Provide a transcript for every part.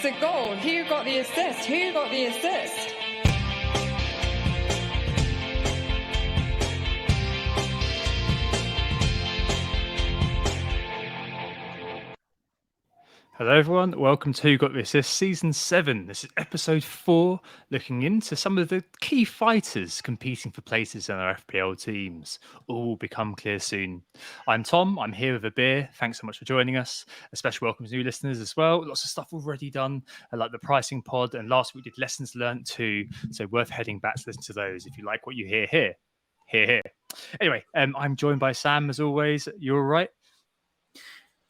It's a goal. Who got the assist? Who got the assist? Hello everyone, welcome to Who Got the Assist Season 7. This is episode 4, looking into some of the key fighters competing for places in our FPL teams. All will become clear soon. I'm Tom, I'm here with a beer. Thanks so much for joining us. A special welcome to new listeners as well. Lots of stuff already done, like the pricing pod, and last week we did lessons learned too, so worth heading back to listen to those if you like what you hear here. Here. Anyway, I'm joined by Sam as always. You all right?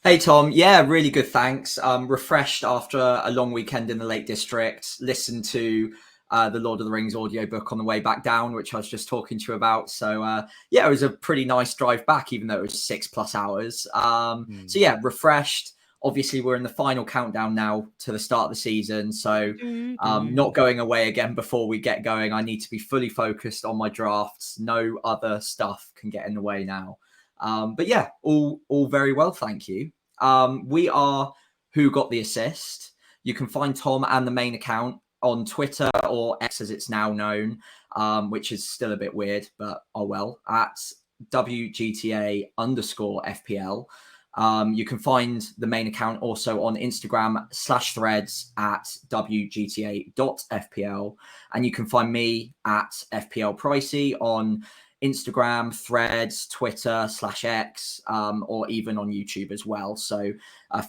Hey Tom, yeah, really good, thanks. Refreshed after a long weekend in the Lake District. Listened to the Lord of the Rings audiobook on the way back down, which I was just talking to you about. So yeah, it was a pretty nice drive back, even though it was 6+ hours. So yeah, refreshed. Obviously, we're in the final countdown now to the start of the season. So not going away again before we get going. I need to be fully focused on my drafts. No other stuff can get in the way now. But yeah, all very well, thank you. We are Who Got the Assist. You can find Tom and the main account on Twitter, or X as it's now known, which is still a bit weird, but oh well, at WGTA_FPL. You can find the main account also on Instagram /threads at WGTA.FPL. And you can find me at FPL Pricey on Instagram, Threads, Twitter /X, or even on YouTube as well. So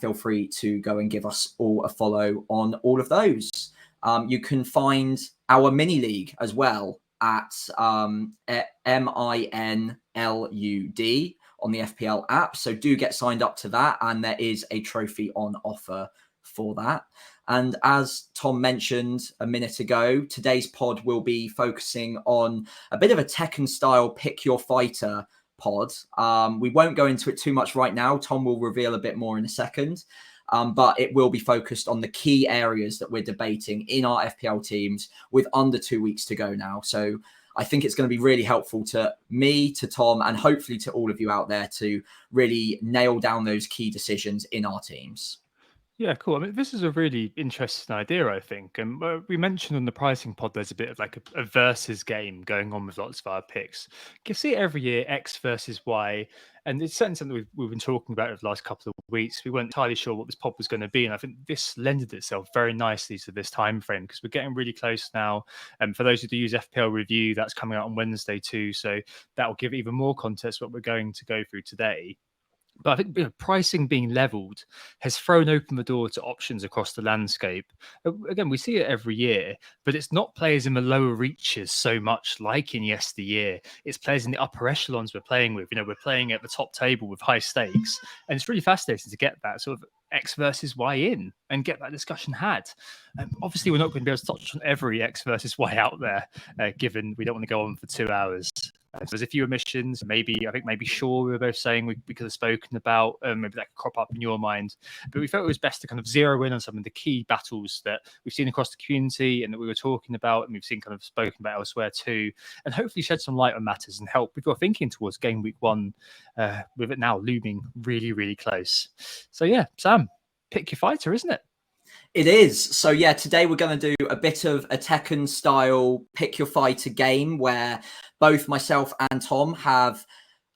feel free to go and give us all a follow on all of those. You can find our mini league as well at MINLUD on the FPL app. So do get signed up to that. And there is a trophy on offer for that. And as Tom mentioned a minute ago, today's pod will be focusing on a bit of a Tekken-style pick your fighter pod. We won't go into it too much right now. Tom will reveal a bit more in a second. But it will be focused on the key areas that we're debating in our FPL teams with under 2 weeks to go now. So I think it's going to be really helpful to me, to Tom, and hopefully to all of you out there to really nail down those key decisions in our teams. Yeah, cool. I mean, this is a really interesting idea, I think. And we mentioned on the pricing pod, there's a bit of like a versus game going on with lots of our picks. You see it every year, X versus Y. And it's certainly something we've been talking about over the last couple of weeks. We weren't entirely sure what this pod was going to be. And I think this lended itself very nicely to this time frame because we're getting really close now. And for those who do use FPL Review, that's coming out on Wednesday too. So that will give even more context what we're going to go through today. But I think pricing being leveled has thrown open the door to options across the landscape. Again, we see it every year, but it's not players in the lower reaches so much like in yesteryear. It's players in the upper echelons we're playing with. We're playing at the top table with high stakes. And it's really fascinating to get that sort of X versus Y in and get that discussion had. Obviously, we're not going to be able to touch on every X versus Y out there, given we don't want to go on for 2 hours. There's a few omissions. Maybe Shaw, we were both saying we could have spoken about. Maybe that could crop up in your mind. But we felt it was best to kind of zero in on some of the key battles that we've seen across the community and that we were talking about and we've seen kind of spoken about elsewhere too. And hopefully shed some light on matters and help with your thinking towards game week 1, with it now looming really, really close. So yeah, Sam, pick your fighter, isn't it? It is. So yeah, today we're going to do a bit of a Tekken-style pick your fighter game where both myself and Tom have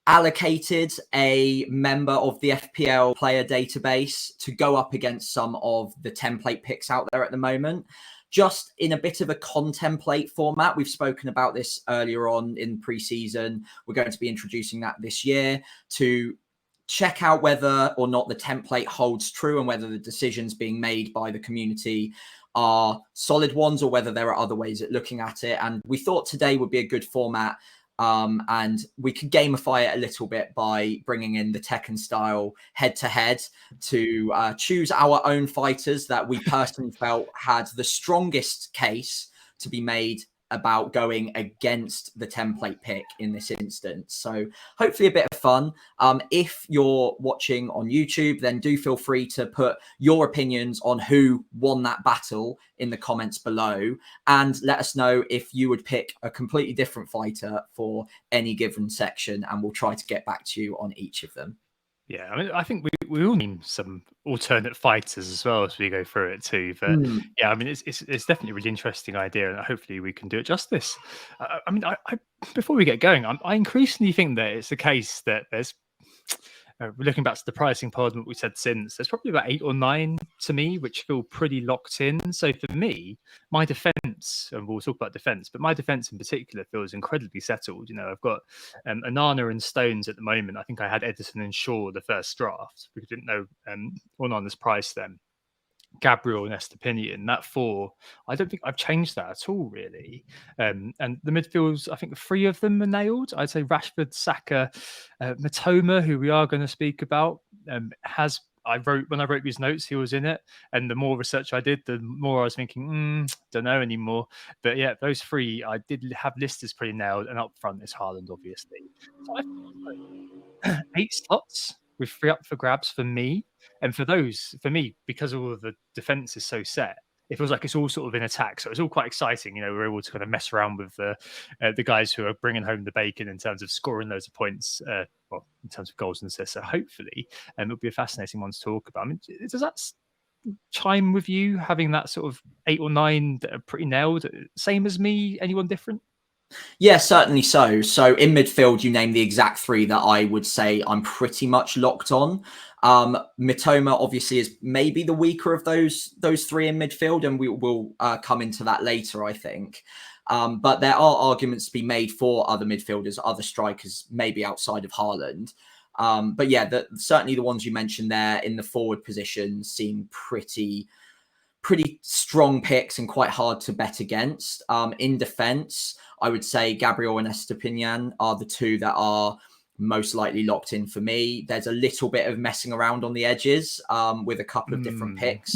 allocated a member of the FPL player database to go up against some of the template picks out there at the moment. Just in a bit of a contemplate format. We've spoken about this earlier on in pre-season. We're going to be introducing that this year to check out whether or not the template holds true and whether the decisions being made by the community are solid ones or whether there are other ways at looking at it. And we thought today would be a good format, and we could gamify it a little bit by bringing in the Tekken-style head-to-head to choose our own fighters that we personally felt had the strongest case to be made about going against the template pick in this instance. So hopefully a bit of fun. If you're watching on YouTube, then do feel free to put your opinions on who won that battle in the comments below and let us know if you would pick a completely different fighter for any given section, and we'll try to get back to you on each of them. Yeah, I mean, I think we all need some alternate fighters as well as we go through it too. But Mm. yeah, I mean, it's definitely a really interesting idea, and hopefully we can do it justice. I mean, I before we get going, I increasingly think that it's the case that there's looking back to the pricing pod and what we said since, there's probably about 8 or 9 to me which feel pretty locked in. So for me, my defense, and we'll talk about defense, but my defense in particular feels incredibly settled. You know, I've got Anana and Stones at the moment. I think I had Edison and Shaw the first draft because we didn't know Onana's price then. Gabriel and Estepinian, that four, I don't think I've changed that at all, really. And the midfields, I think 3 of them are nailed. I'd say Rashford, Saka, Matoma, who we are going to speak about, has. When I wrote these notes, he was in it, and the more research I did, the more I was thinking, don't know anymore. But yeah, those 3 I did have listed as pretty nailed, and up front is Haaland, obviously. So I've 8 slots with 3 up for grabs for me. And for those, for me, because all of the defense is so set, it feels like it's all sort of in attack. So it's all quite exciting. You know, we're able to kind of mess around with the guys who are bringing home the bacon in terms of scoring loads of points, well, in terms of goals and assists. So hopefully, it'll be a fascinating one to talk about. I mean, does that chime with you, having that sort of 8 or 9 that are pretty nailed? Same as me? Anyone different? Yeah, certainly so. So in midfield, you name the exact 3 that I would say I'm pretty much locked on. Mitoma obviously is maybe the weaker of those 3 in midfield, and we will come into that later, I think. But there are arguments to be made for other midfielders, other strikers, maybe outside of Haaland. But yeah, certainly the ones you mentioned there in the forward position seem pretty strong picks and quite hard to bet against. In defense, I would say Gabriel and Estepinian are the 2 that are most likely locked in for me. There's a little bit of messing around on the edges with a couple of different picks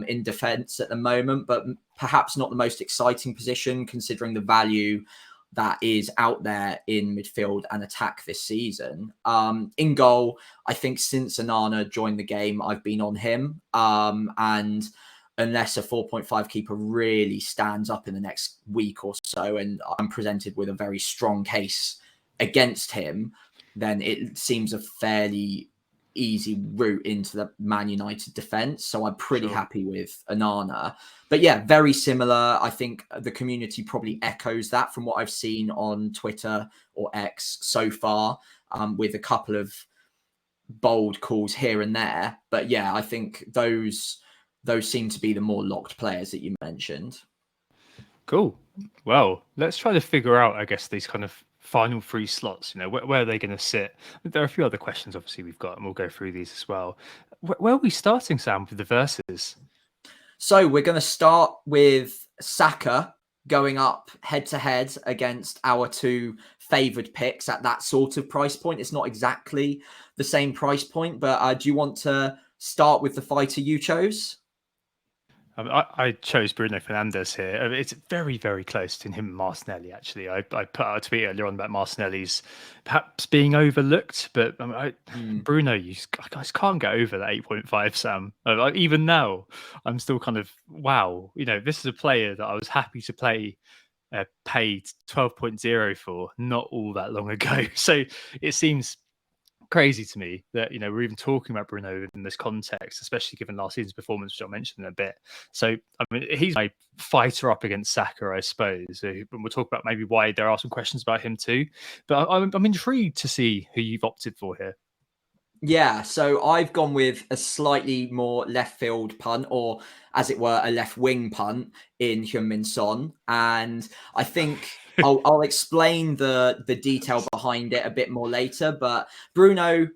in defense at the moment, but perhaps not the most exciting position considering the value that is out there in midfield and attack this season. In goal, I think since Anana joined the game, I've been on him. And unless a 4.5 keeper really stands up in the next week or so, and I'm presented with a very strong case against him, then it seems a fairly easy route into the Man United defense. So I'm pretty happy with Anana. But yeah, very similar. I think the community probably echoes that from what I've seen on Twitter or X so far, with a couple of bold calls here and there. But yeah, I think those seem to be the more locked players that you mentioned. Cool. Well, let's try to figure out, I guess, these kind of final 3 slots. You know, where are they going to sit? There are a few other questions, obviously, we've got, and we'll go through these as well. Where are we starting, Sam, with the verses? So we're going to start with Saka going up head to head against our 2 favoured picks at that sort of price point. It's not exactly the same price point, but do you want to start with the fighter you chose? I chose Bruno Fernandes here. It's very, very close to him and Martinelli, actually. I put out a tweet earlier on about Martinelli's perhaps being overlooked, but Bruno, you guys can't get over that 8.5, Sam. Even now, I'm still kind of, wow. You know, this is a player that I was happy to play paid 12.0 for not all that long ago. So it seems crazy to me that, you know, we're even talking about Bruno in this context, especially given last season's performance, which I'll mention in a bit. So, I mean, he's my fighter up against Saka, I suppose. And we'll talk about maybe why there are some questions about him too. But I'm intrigued to see who you've opted for here. Yeah, so I've gone with a slightly more left field punt, or as it were, a left wing punt in Heung-min Son. And I think I'll explain the detail behind it a bit more later. But Bruno,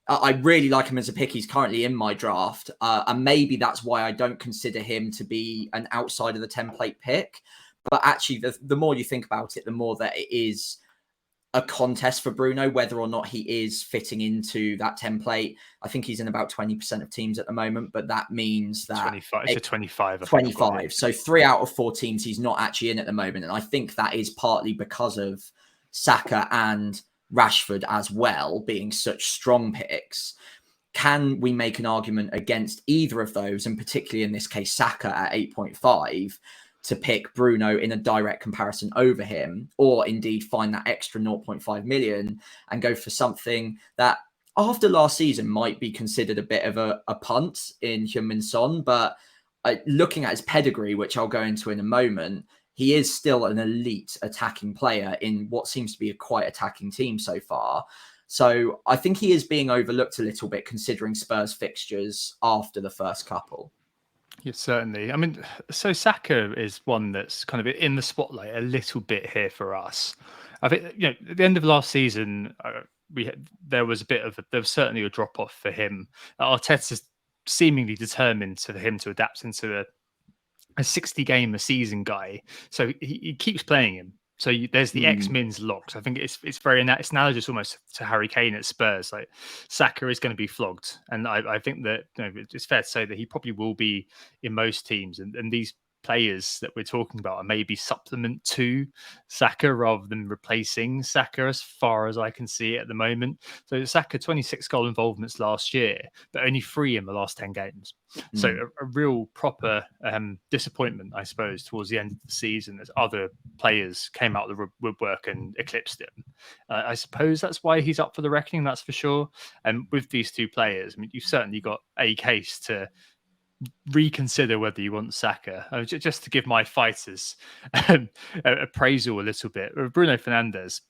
I really like him as a pick. He's currently in my draft. And maybe that's why I don't consider him to be an outside of the template pick. But actually, the more you think about it, the more that it is a contest for Bruno, whether or not he is fitting into that template. I think he's in about 20% of teams at the moment, but that means that 25. It's a 25. 25. So 3 out of 4 teams he's not actually in at the moment. And I think that is partly because of Saka and Rashford as well being such strong picks. Can we make an argument against either of those, and particularly in this case, Saka at 8.5, to pick Bruno in a direct comparison over him, or indeed find that extra 0.5 million and go for something that after last season might be considered a bit of a punt in Heung-min Son, but looking at his pedigree, which I'll go into in a moment, he is still an elite attacking player in what seems to be a quite attacking team so far. So I think he is being overlooked a little bit considering Spurs fixtures after the first couple. Yeah, certainly. I mean, so Saka is one that's kind of in the spotlight a little bit here for us. I think, at the end of last season, there was certainly a drop off for him. Arteta's seemingly determined for him to adapt into a 60 game a season guy, so he keeps playing him. So there's the X-Min's locks. I think it's it's analogous almost to Harry Kane at Spurs. Like Saka is going to be flogged, and I think that it's fair to say that he probably will be in most teams. And these players that we're talking about are maybe supplement to Saka rather than replacing Saka, as far as I can see at the moment. So Saka 26 goal involvements last year, but only 3 in the last 10 games. So a real proper disappointment, I suppose, towards the end of the season as other players came out of the woodwork and eclipsed him. I suppose that's why he's up for the reckoning, that's for sure. And with these two players, I mean, you've certainly got a case to reconsider whether you want Saka. Just to give my fighters appraisal a little bit, Bruno Fernandes,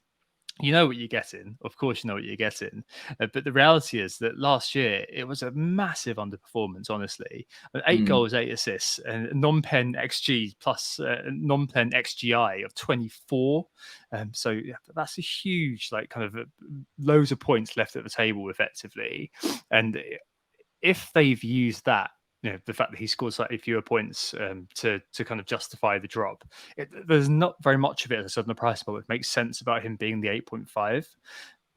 you know what you're getting. Of course, you know what you're getting. But the reality is that last year, it was a massive underperformance, honestly. 8 goals, 8 assists, and non-pen XG plus non-pen XGI of 24. So that's a huge, loads of points left at the table, effectively. And if they've used that, the fact that he scored slightly fewer points to kind of justify the drop, there's not very much of it, as I said, on the price point, which makes sense about him being the 8.5.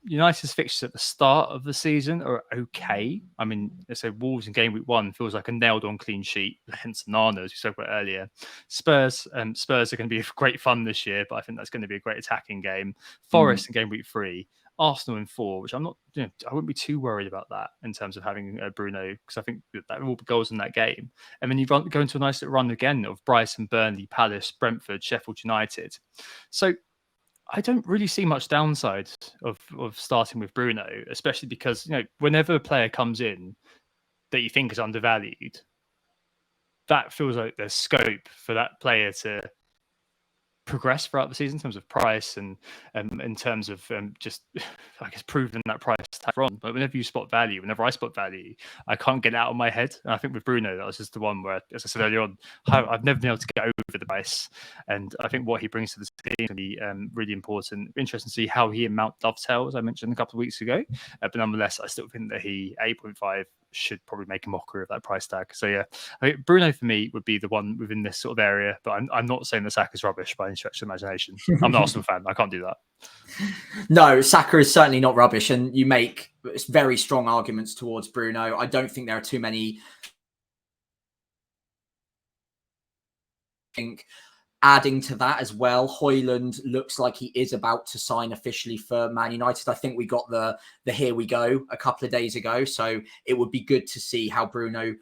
United's fixtures at the start of the season are okay. I mean, let's say Wolves in game week 1 feels like a nailed-on clean sheet, hence Nana, as we spoke about earlier. Spurs are going to be great fun this year, but I think that's going to be a great attacking game. Forest in game week 3. Arsenal in 4, which I'm not, I wouldn't be too worried about that in terms of having Bruno, because I think that will be goals in that game. And then you go into a nice little run again of Brighton, Burnley, Palace, Brentford, Sheffield United. So I don't really see much downside of starting with Bruno, especially because, whenever a player comes in that you think is undervalued, that feels like there's scope for that player to progress throughout the season in terms of price and in terms of just, I guess, proving that price tag wrong. But whenever I spot value, I can't get it out of my head. And I think with Bruno, that was just the one where, as I said earlier on, I've never been able to get over the price. And I think what he brings to the team can be really important. Interesting to see how he and Mount dovetail, as I mentioned a couple of weeks ago. But nonetheless, I still think that 8.5 should probably make a mockery of that price tag. So yeah, I mean, Bruno for me would be the one within this sort of area, but I'm not saying that Saka's rubbish by any stretch of the imagination. I'm an Arsenal fan. I can't do that. No, Saka is certainly not rubbish, and you make very strong arguments towards Bruno. I don't think there are too many. I think adding to that as well, Højlund looks like he is about to sign officially for Man United. I think we got the here we go a couple of days ago. So it would be good to see how Bruno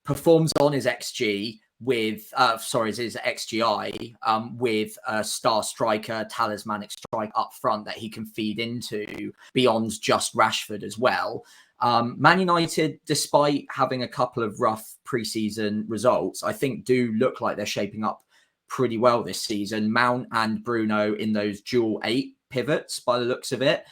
performs on his XG with, his XGI with a star striker, talismanic striker up front that he can feed into beyond just Rashford as well. Man United, despite having a couple of rough preseason results, I think do look like they're shaping up pretty well this season. Mount and Bruno in those dual 8 pivots, by the looks of it,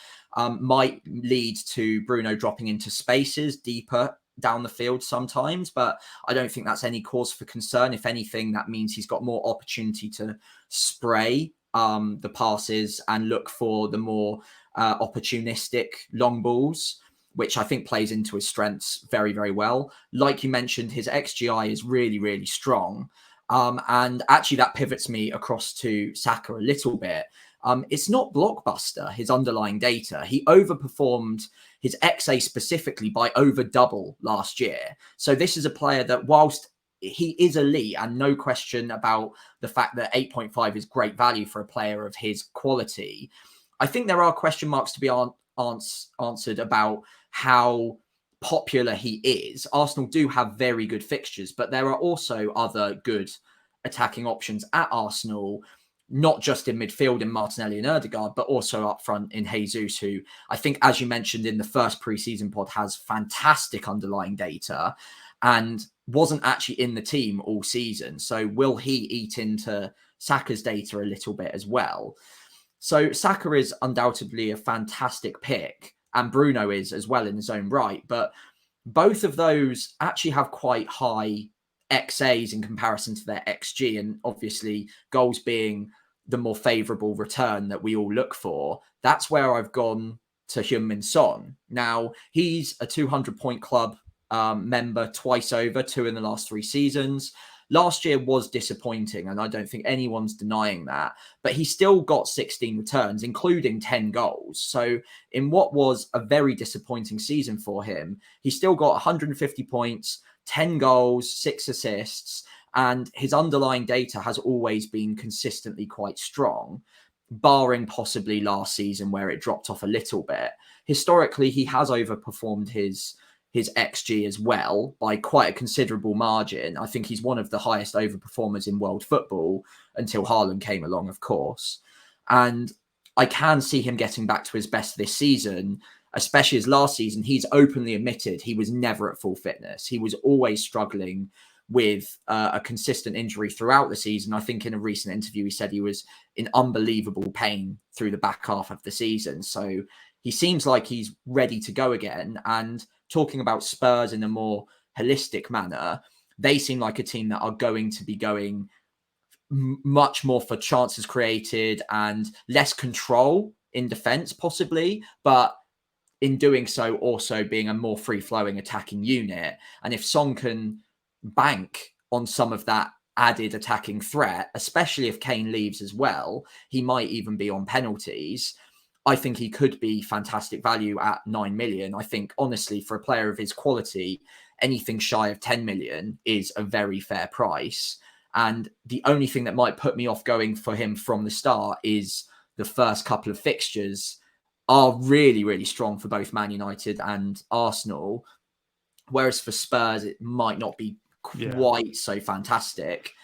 might lead to Bruno dropping into spaces deeper down the field sometimes, but I don't think that's any cause for concern. If anything, that means he's got more opportunity to spray the passes and look for the more opportunistic long balls, which I think plays into his strengths very, very well. Like you mentioned, his XGI is really, really strong. And actually that pivots me across to Saka a little bit. It's not blockbuster, his underlying data. He overperformed his XA specifically by over double last year. So this is a player that, whilst he is elite, and no question about the fact that 8.5 is great value for a player of his quality, I think there are question marks to be answered about how popular he is. Arsenal do have very good fixtures, but there are also other good attacking options at Arsenal. not just in midfield in Martinelli and Ødegaard, but also up front in Jesus, who I think, as you mentioned in the first preseason pod, has fantastic underlying data and wasn't actually in the team all season. So will he eat into Saka's data a little bit as well? So Saka is undoubtedly a fantastic pick, and Bruno is as well in his own right. But both of those actually have quite high XAs in comparison to their XG, and obviously goals being the more favourable return that we all look for. That's where I've gone to Heung-min Son. Now, he's a 200-point club member twice over, 2 in the last 3 seasons. Last year was disappointing, and I don't think anyone's denying that. But he still got 16 returns, including 10 goals. So in what was a very disappointing season for him, he still got 150 points, 10 goals, 6 assists, and his underlying data has always been consistently quite strong, barring possibly last season where it dropped off a little bit. Historically, he has overperformed his XG as well by quite a considerable margin. I think he's one of the highest overperformers in world football until Haaland came along, of course. And I can see him getting back to his best this season, especially as last season, he's openly admitted he was never at full fitness. He was always struggling with a consistent injury throughout the season. I think in a recent interview, he said he was in unbelievable pain through the back half of the season. So he seems like he's ready to go again. And talking about Spurs in a more holistic manner, they seem like a team that are going to be going much more for chances created and less control in defense, possibly, but in doing so, also being a more free-flowing attacking unit. And if Son can bank on some of that added attacking threat, especially if Kane leaves as well, he might even be on penalties. I think he could be fantastic value at 9 million. I think, honestly, for a player of his quality, anything shy of 10 million is a very fair price. And the only thing that might put me off going for him from the start is the first couple of fixtures are really, really strong for both Man United and Arsenal. Whereas for Spurs, it might not be quite so fantastic.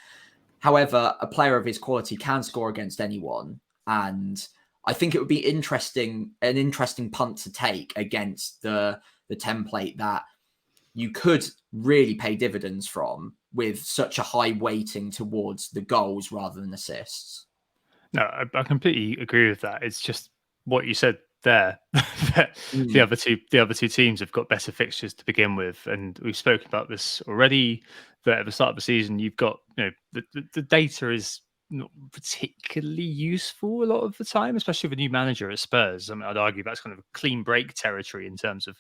However, a player of his quality can score against anyone. And I think it would be an interesting punt to take against the template that you could really pay dividends from with such a high weighting towards the goals rather than assists. No, I completely agree with that. It's just what you said there. The other two teams have got better fixtures to begin with, and we've spoken about this already. That at the start of the season, you've got the data is not particularly useful a lot of the time, especially with a new manager at Spurs. I mean, I'd argue that's kind of a clean break territory in terms of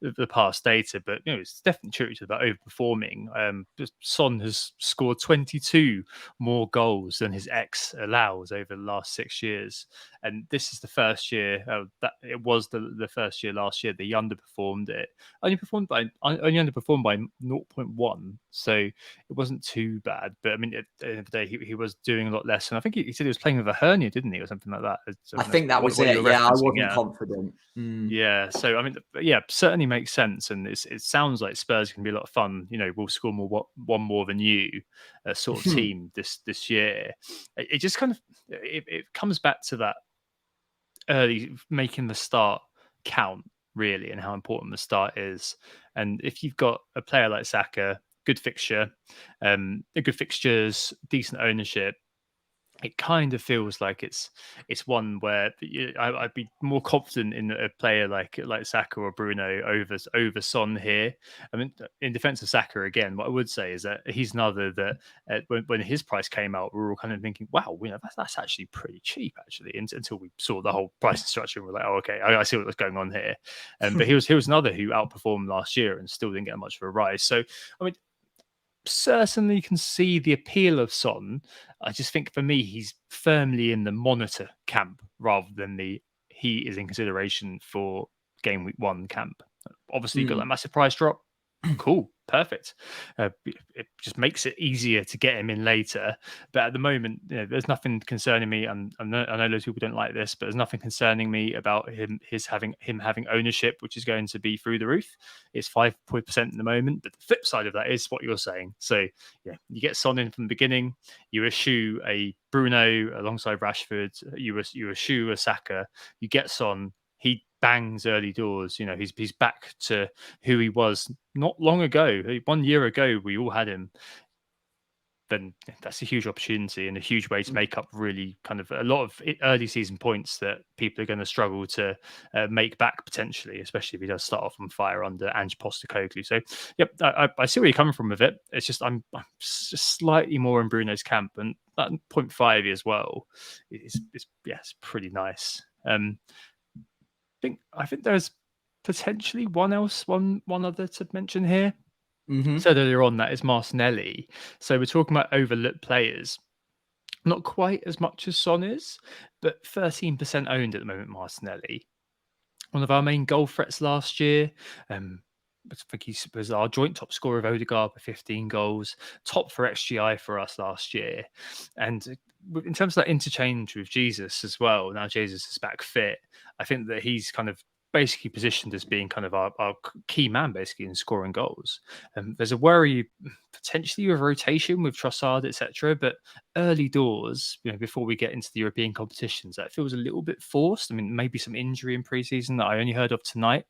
the past data, but it's definitely true about overperforming. Son has scored 22 more goals than his ex allows over the last 6 years, and this is the first year that it was the first year last year they underperformed it. Only underperformed by 0.1, so it wasn't too bad. But I mean, at the end of the day, he was doing a lot less, and I think he said he was playing with a hernia, didn't he, or something like that? I think that was it. Yeah, I wasn't confident. Yeah, so I mean, yeah, certainly makes sense, and it sounds like Spurs can be a lot of fun. We'll score one more than you, sort of team this year. It just kind of it comes back to that early making the start count, really, and how important the start is. And if you've got a player like Saka, good fixtures, decent ownership, it kind of feels like it's one where I'd be more confident in a player like Saka or Bruno over Son here. I mean, in defense of Saka, again, what I would say is that he's another that when his price came out, we were all kind of thinking, wow, that's actually pretty cheap, actually, until we saw the whole pricing structure and we're like, oh, okay, I see what's going on here. But he was another who outperformed last year and still didn't get much of a rise. So, I mean, certainly can see the appeal of Son. I just think for me, he's firmly in the monitor camp rather than he is in consideration for game week 1 camp. Obviously, got that massive price drop. Cool. perfect. It just makes it easier to get him in later. But at the moment, there's nothing concerning me. I know loads of people don't like this, but there's nothing concerning me about him having ownership, which is going to be through the roof. It's 5% at the moment, but the flip side of that is what you're saying. So yeah, you get Son in from the beginning. You eschew a Bruno alongside Rashford. You eschew a Saka. You get Son. He bangs early doors. He's back to who he was not long ago. 1 year ago, we all had him. Then that's a huge opportunity and a huge way to make up really kind of a lot of early season points that people are going to struggle to make back potentially, especially if he does start off on fire under Ange Postecoglou. So, yep, I see where you're coming from with it. It's just I'm just slightly more in Bruno's camp, and that 0.5 as well is it's pretty nice. I think there's potentially one other to mention here. Said earlier on, that is Martinelli. So we're talking about overlooked players. Not quite as much as Son is, but 13% owned at the moment, Martinelli. One of our main goal threats last year. I think he was our joint top scorer of Odegaard with 15 goals, top for XGI for us last year. And in terms of that interchange with Jesus as well, now Jesus is back fit, I think that he's kind of basically positioned as being kind of our key man basically in scoring goals. There's a worry potentially with rotation with Trossard, etc. But early doors, before we get into the European competitions, that feels a little bit forced. I mean, maybe some injury in pre-season that I only heard of tonight.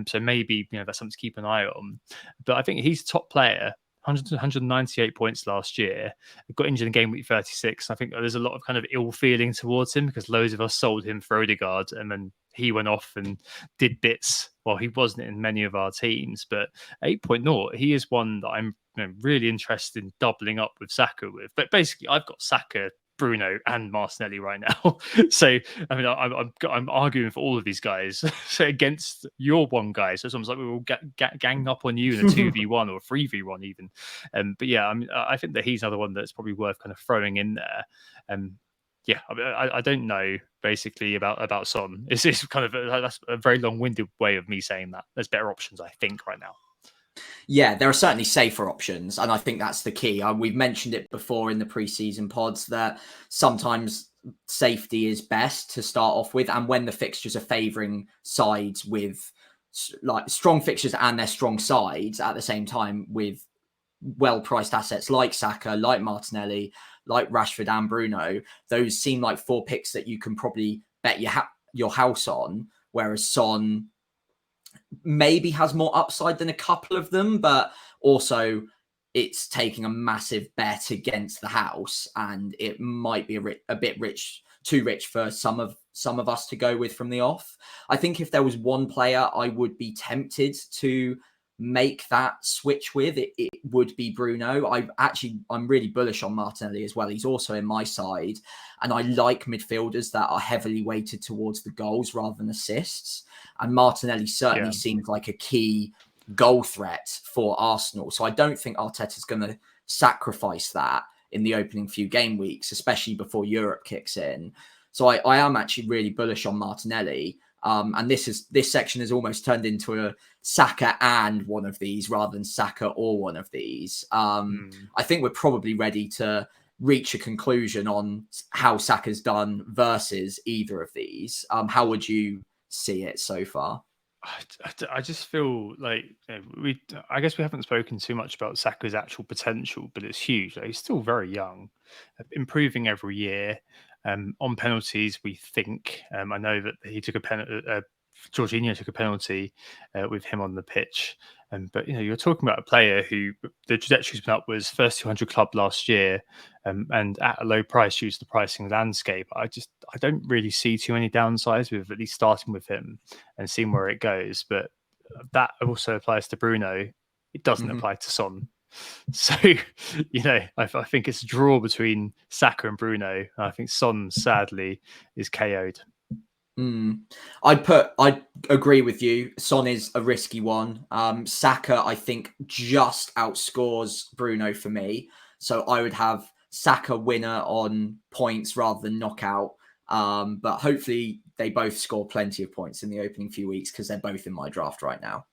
So maybe that's something to keep an eye on. But I think he's a top player. 198 points last year. Got injured in game week 36. I think there's a lot of kind of ill feeling towards him because loads of us sold him for Odegaard, and then he went off and did bits while he wasn't in many of our teams. But 8.0, he is one that I'm really interested in doubling up with Saka with. But basically, I've got Saka, Bruno, and Martinelli right now. So I mean, I'm arguing for all of these guys against your one guy. So it's almost like we will gang up on you in a 2v1 or a 3v1 even. But yeah, I think that he's another one that's probably worth kind of throwing in there. Yeah, I don't know basically about Son. It's kind of that's a very long-winded way of me saying that. There's better options, I think, right now. Yeah, there are certainly safer options, and I think that's the key. We've mentioned it before in the preseason pods that sometimes safety is best to start off with, and when the fixtures are favouring sides with like strong fixtures and their strong sides at the same time with well-priced assets like Saka, like Martinelli, like Rashford and Bruno, those seem like 4 picks that you can probably bet your house on, whereas Son maybe has more upside than a couple of them, but also it's taking a massive bet against the house, and it might be a bit too rich for some of us to go with from the off. I think if there was one player I would be tempted to make that switch with, it would be Bruno. I'm really bullish on Martinelli as well. He's also in my side, and I like midfielders that are heavily weighted towards the goals rather than assists. And Martinelli certainly seems like a key goal threat for Arsenal. So I don't think Arteta's going to sacrifice that in the opening few game weeks, especially before Europe kicks in. So I am actually really bullish on Martinelli. And this section has almost turned into a Saka and one of these rather than Saka or one of these. I think we're probably ready to reach a conclusion on how Saka's done versus either of these. How would you see it so far? I just feel like I guess we haven't spoken too much about Saka's actual potential, but it's huge. Like, he's still very young, improving every year. On penalties, we think. I know that he took a penalty. Jorginho took a penalty with him on the pitch. But you're talking about a player who the trajectory's been upwards, first 200 club last year, and at a low price due to the pricing landscape. I don't really see too many downsides with at least starting with him and seeing where it goes. But that also applies to Bruno. It doesn't apply to Son. So, I think it's a draw between Saka and Bruno. I think Son, sadly, is KO'd. I'd agree with you. Son is a risky one. Saka, I think, just outscores Bruno for me. So I would have Saka winner on points rather than knockout. But hopefully they both score plenty of points in the opening few weeks because they're both in my draft right now.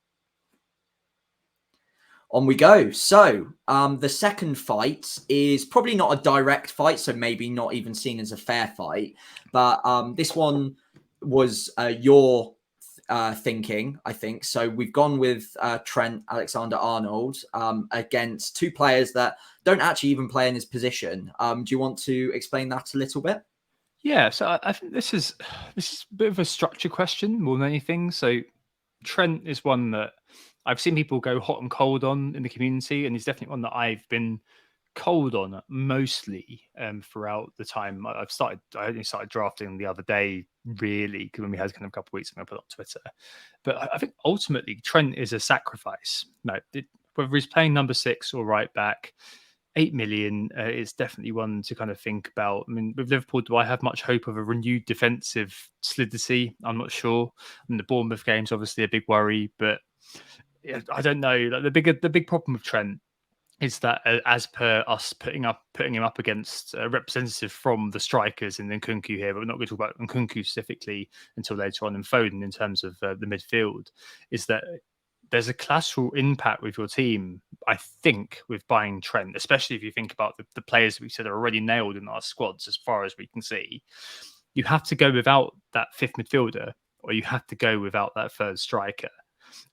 On we go. So the second fight is probably not a direct fight, so maybe not even seen as a fair fight. But this one was your thinking, I think. So we've gone with Trent Alexander-Arnold against two players that don't actually even play in his position. Do you want to explain that a little bit? Yeah, so I think this is a bit of a structure question more than anything. So Trent is one that I've seen people go hot and cold on in the community, and he's definitely one that I've been cold on mostly throughout the time I've started. I only started drafting the other day, really, because when we had kind of a couple of weeks ago, I put it on Twitter. But I think ultimately Trent is a sacrifice. No, whether he's playing number 6 or right back, 8 million is definitely one to kind of think about. I mean, with Liverpool, do I have much hope of a renewed defensive solidity? I'm not sure. And the Bournemouth game's obviously a big worry, but I don't know. Like the big problem with Trent is that as per us putting him up against a representative from the strikers in Nkunku here, but we're not going to talk about Nkunku specifically until later on, and Foden in terms of the midfield, is that there's a collateral impact with your team, I think, with buying Trent, especially if you think about the players we said are already nailed in our squads as far as we can see. You have to go without that fifth midfielder, or you have to go without that third striker.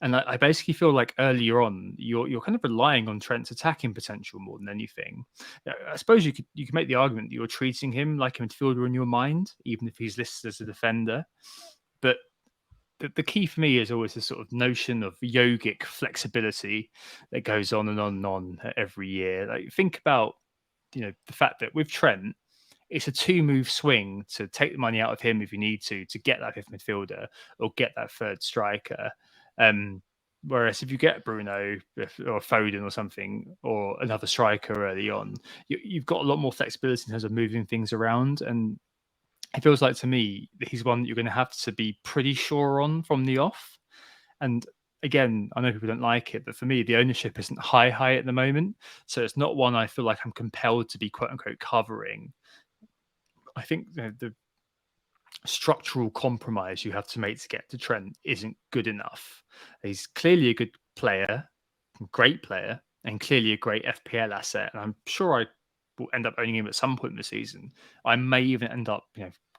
And I basically feel like earlier on, you're kind of relying on Trent's attacking potential more than anything. I suppose you could make the argument that you're treating him like a midfielder in your mind, even if he's listed as a defender. But the key for me is always this sort of notion of yogic flexibility that goes on and on and on every year. Like, think about the fact that with Trent, it's a 2-move swing to take the money out of him if you need to get that fifth midfielder or get that third striker. Whereas if you get Bruno or Foden or something, or another striker early on, you've got a lot more flexibility in terms of moving things around. And it feels like to me that he's one that you're going to have to be pretty sure on from the off. And again, I know people don't like it, but for me, the ownership isn't high at the moment. So it's not one I feel like I'm compelled to be quote unquote covering. I think the structural compromise you have to make to get to Trent isn't good enough. He's clearly a good player, great player, and clearly a great FPL asset. And I'm sure I will end up owning him at some point in the season. I may even end up,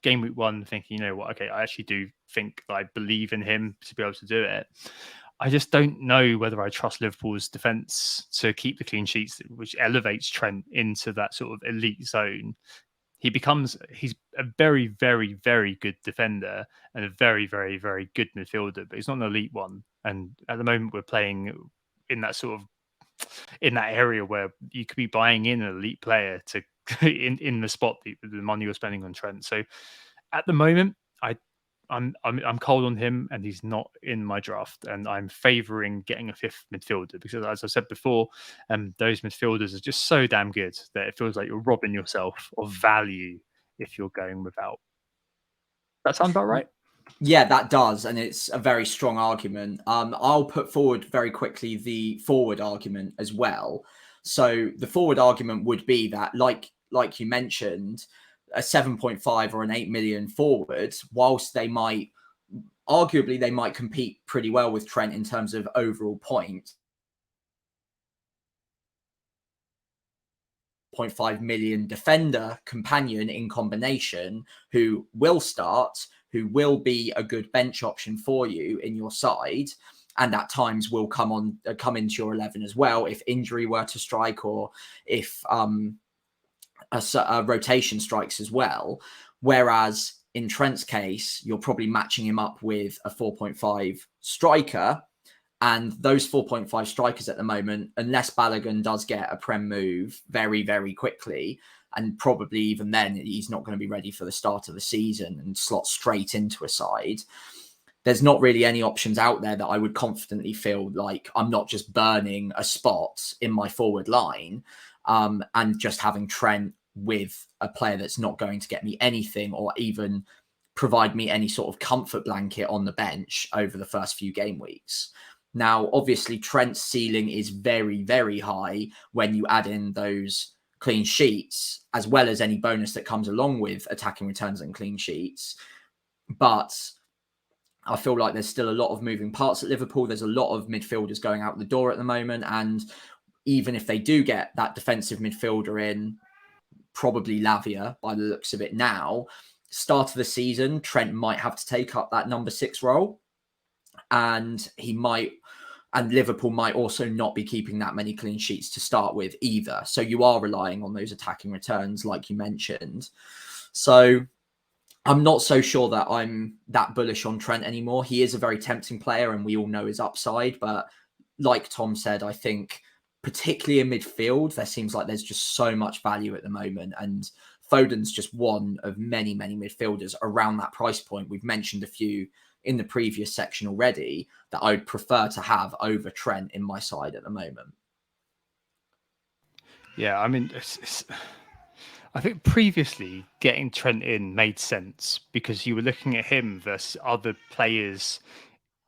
game week 1 thinking, you know what, okay, I actually do think that I believe in him to be able to do it. I just don't know whether I trust Liverpool's defence to keep the clean sheets, which elevates Trent into that sort of elite zone. He's a very, very, very good defender and a very, very, very good midfielder, but he's not an elite one. And at the moment, we're playing in that area where you could be buying in an elite player to in the spot the money you're spending on Trent. So at the moment, I'm cold on him, and he's not in my draft. And I'm favouring getting a fifth midfielder because, as I said before, those midfielders are just so damn good that it feels like you're robbing yourself of value if you're going without. That sound about right? Yeah, that does, and it's a very strong argument. I'll put forward very quickly the forward argument as well. So the forward argument would be that, like you mentioned, a 7.5 or an 8 million forward, whilst they might compete pretty well with Trent in terms of overall points, 0.5 million defender companion in combination who will start, who will be a good bench option for you in your side, and at times will come into your 11 as well if injury were to strike, or if a rotation strikes as well. Whereas in Trent's case, you're probably matching him up with a 4.5 striker. And those 4.5 strikers at the moment, unless Balogun does get a Prem move very, very quickly, and probably even then he's not going to be ready for the start of the season and slot straight into a side, there's not really any options out there that I would confidently feel like I'm not just burning a spot in my forward line and just having Trent with a player that's not going to get me anything or even provide me any sort of comfort blanket on the bench over the first few game weeks. Now, obviously, Trent's ceiling is very, very high when you add in those clean sheets, as well as any bonus that comes along with attacking returns and clean sheets. But I feel like there's still a lot of moving parts at Liverpool. There's a lot of midfielders going out the door at the moment. And even if they do get that defensive midfielder in, probably Lavia by the looks of it now, start of the season, Trent might have to take up that number 6 role. And Liverpool might also not be keeping that many clean sheets to start with either. So you are relying on those attacking returns, like you mentioned. So I'm not so sure that I'm that bullish on Trent anymore. He is a very tempting player and we all know his upside. But like Tom said, I think particularly in midfield, there seems like there's just so much value at the moment. And Foden's just one of many, many midfielders around that price point. We've mentioned a few in the previous section already that I would prefer to have over Trent in my side at the moment. Yeah, I mean, I think previously getting Trent in made sense because you were looking at him versus other players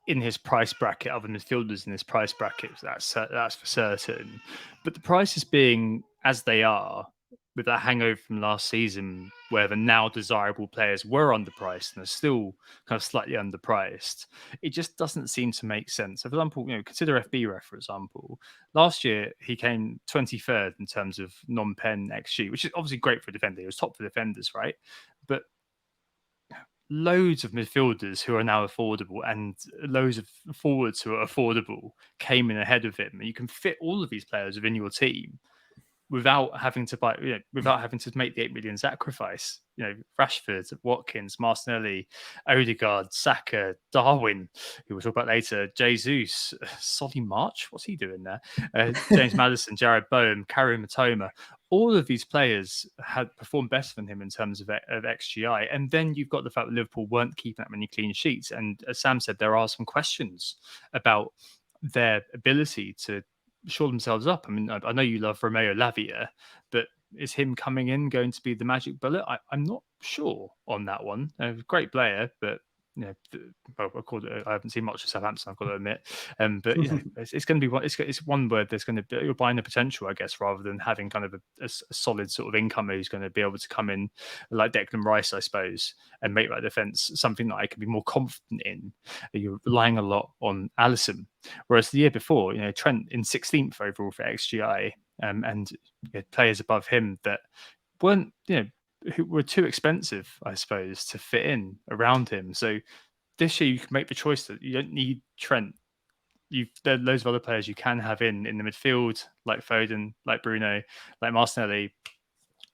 in his price bracket, other midfielders in his price bracket. That's for certain. But the prices being as they are, with that hangover from last season, where the now desirable players were underpriced and are still kind of slightly underpriced, it just doesn't seem to make sense. So, for example, consider FB ref, for example. Last year, he came 23rd in terms of non-pen XG, which is obviously great for a defender. He was top for defenders, right? But loads of midfielders who are now affordable and loads of forwards who are affordable came in ahead of him. And you can fit all of these players within your team without having to buy, without having to make the 8 million sacrifice. Rashford, Watkins, Martinelli, Odegaard, Saka, Darwin, who we'll talk about later, Jesus, Solly March, what's he doing there? James Maddison, Jared Bowen, Karim Matoma. All of these players had performed better than him in terms of XGI. And then you've got the fact that Liverpool weren't keeping that many clean sheets. And as Sam said, there are some questions about their ability to shore themselves up. I mean, I know you love Romeo Lavia, but is him coming in going to be the magic bullet? I'm not sure on that one. Great player, but I haven't seen much of Southampton, I've got to admit. But it's going to be one. It's one where there's going to be, you're buying the potential, I guess, rather than having kind of a solid sort of income who's going to be able to come in like Declan Rice, I suppose, and make that defense something that I can be more confident in. You're relying a lot on Alisson, whereas the year before, Trent in 16th overall for XGI, and players above him that weren't, who were too expensive, I suppose, to fit in around him. So this year you can make the choice that you don't need Trent. There are loads of other players you can have in the midfield, like Foden, like Bruno, like Martinelli,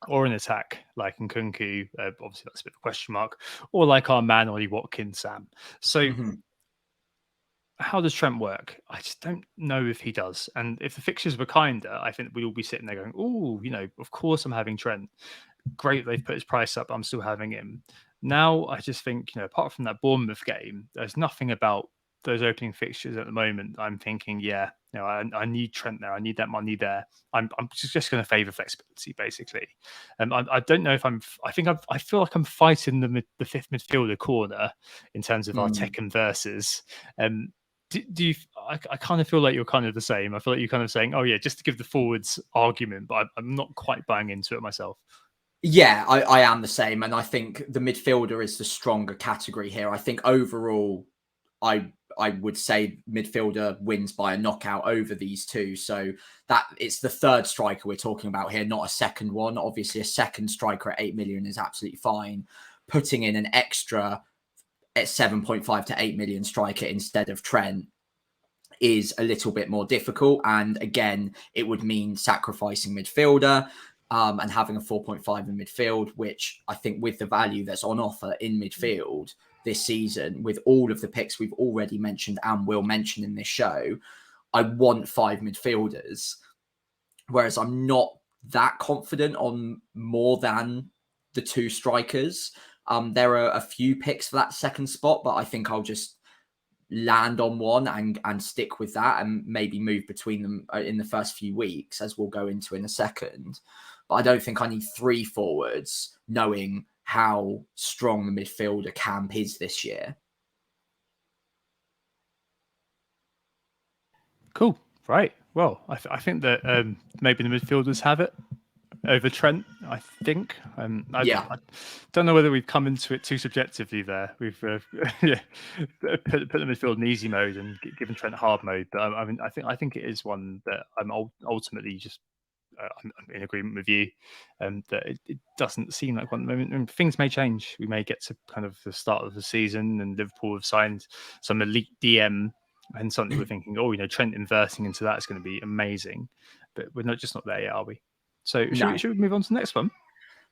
or in attack, like Nkunku. Obviously, that's a bit of a question mark, or like our man Ollie Watkins, Sam. So how does Trent work? I just don't know if he does. And if the fixtures were kinder, I think we'd all be sitting there going, oh, of course I'm having Trent. Great, they've put his price up. I'm still having him. Now, I just think, apart from that Bournemouth game, there's nothing about those opening fixtures at the moment. I'm thinking, I need Trent there. I need that money there. I'm just going to favour flexibility, basically. I don't know if I feel like I'm fighting the fifth midfielder corner in terms of our Tekken versus. Do you? I kind of feel like you're kind of the same. I feel like you're kind of saying, "Oh yeah," just to give the forwards argument, but I'm not quite buying into it myself. Yeah, I am the same, and I think the midfielder is the stronger category here. I think overall, I would say midfielder wins by a knockout over these two. So that it's the third striker we're talking about here, not a second one. Obviously, a second striker at 8 million is absolutely fine. Putting in an extra at 7.5 to 8 million striker instead of Trent is a little bit more difficult. And again, it would mean sacrificing midfielder and having a 4.5 in midfield, which I think with the value that's on offer in midfield this season, with all of the picks we've already mentioned and will mention in this show, I want 5 midfielders. Whereas I'm not that confident on more than the 2 strikers. There are a few picks for that second spot, but I think I'll just land on one and stick with that and maybe move between them in the first few weeks, as we'll go into in a second. But I don't think I need 3 forwards, knowing how strong the midfielder camp is this year. Cool. Right. Well, I think that maybe the midfielders have it over Trent. Mm. I think. Yeah. I don't know whether we've come into it too subjectively there. We've yeah, put them in midfield in easy mode and given Trent hard mode. But I mean, I think it is one that I'm ultimately just I'm in agreement with you, that it doesn't seem like one at the moment. And things may change. We may get to kind of the start of the season, and Liverpool have signed some elite DM, and suddenly we're thinking, oh, Trent inverting into that is going to be amazing. But we're not there yet, are we? So No. should we move on to the next one?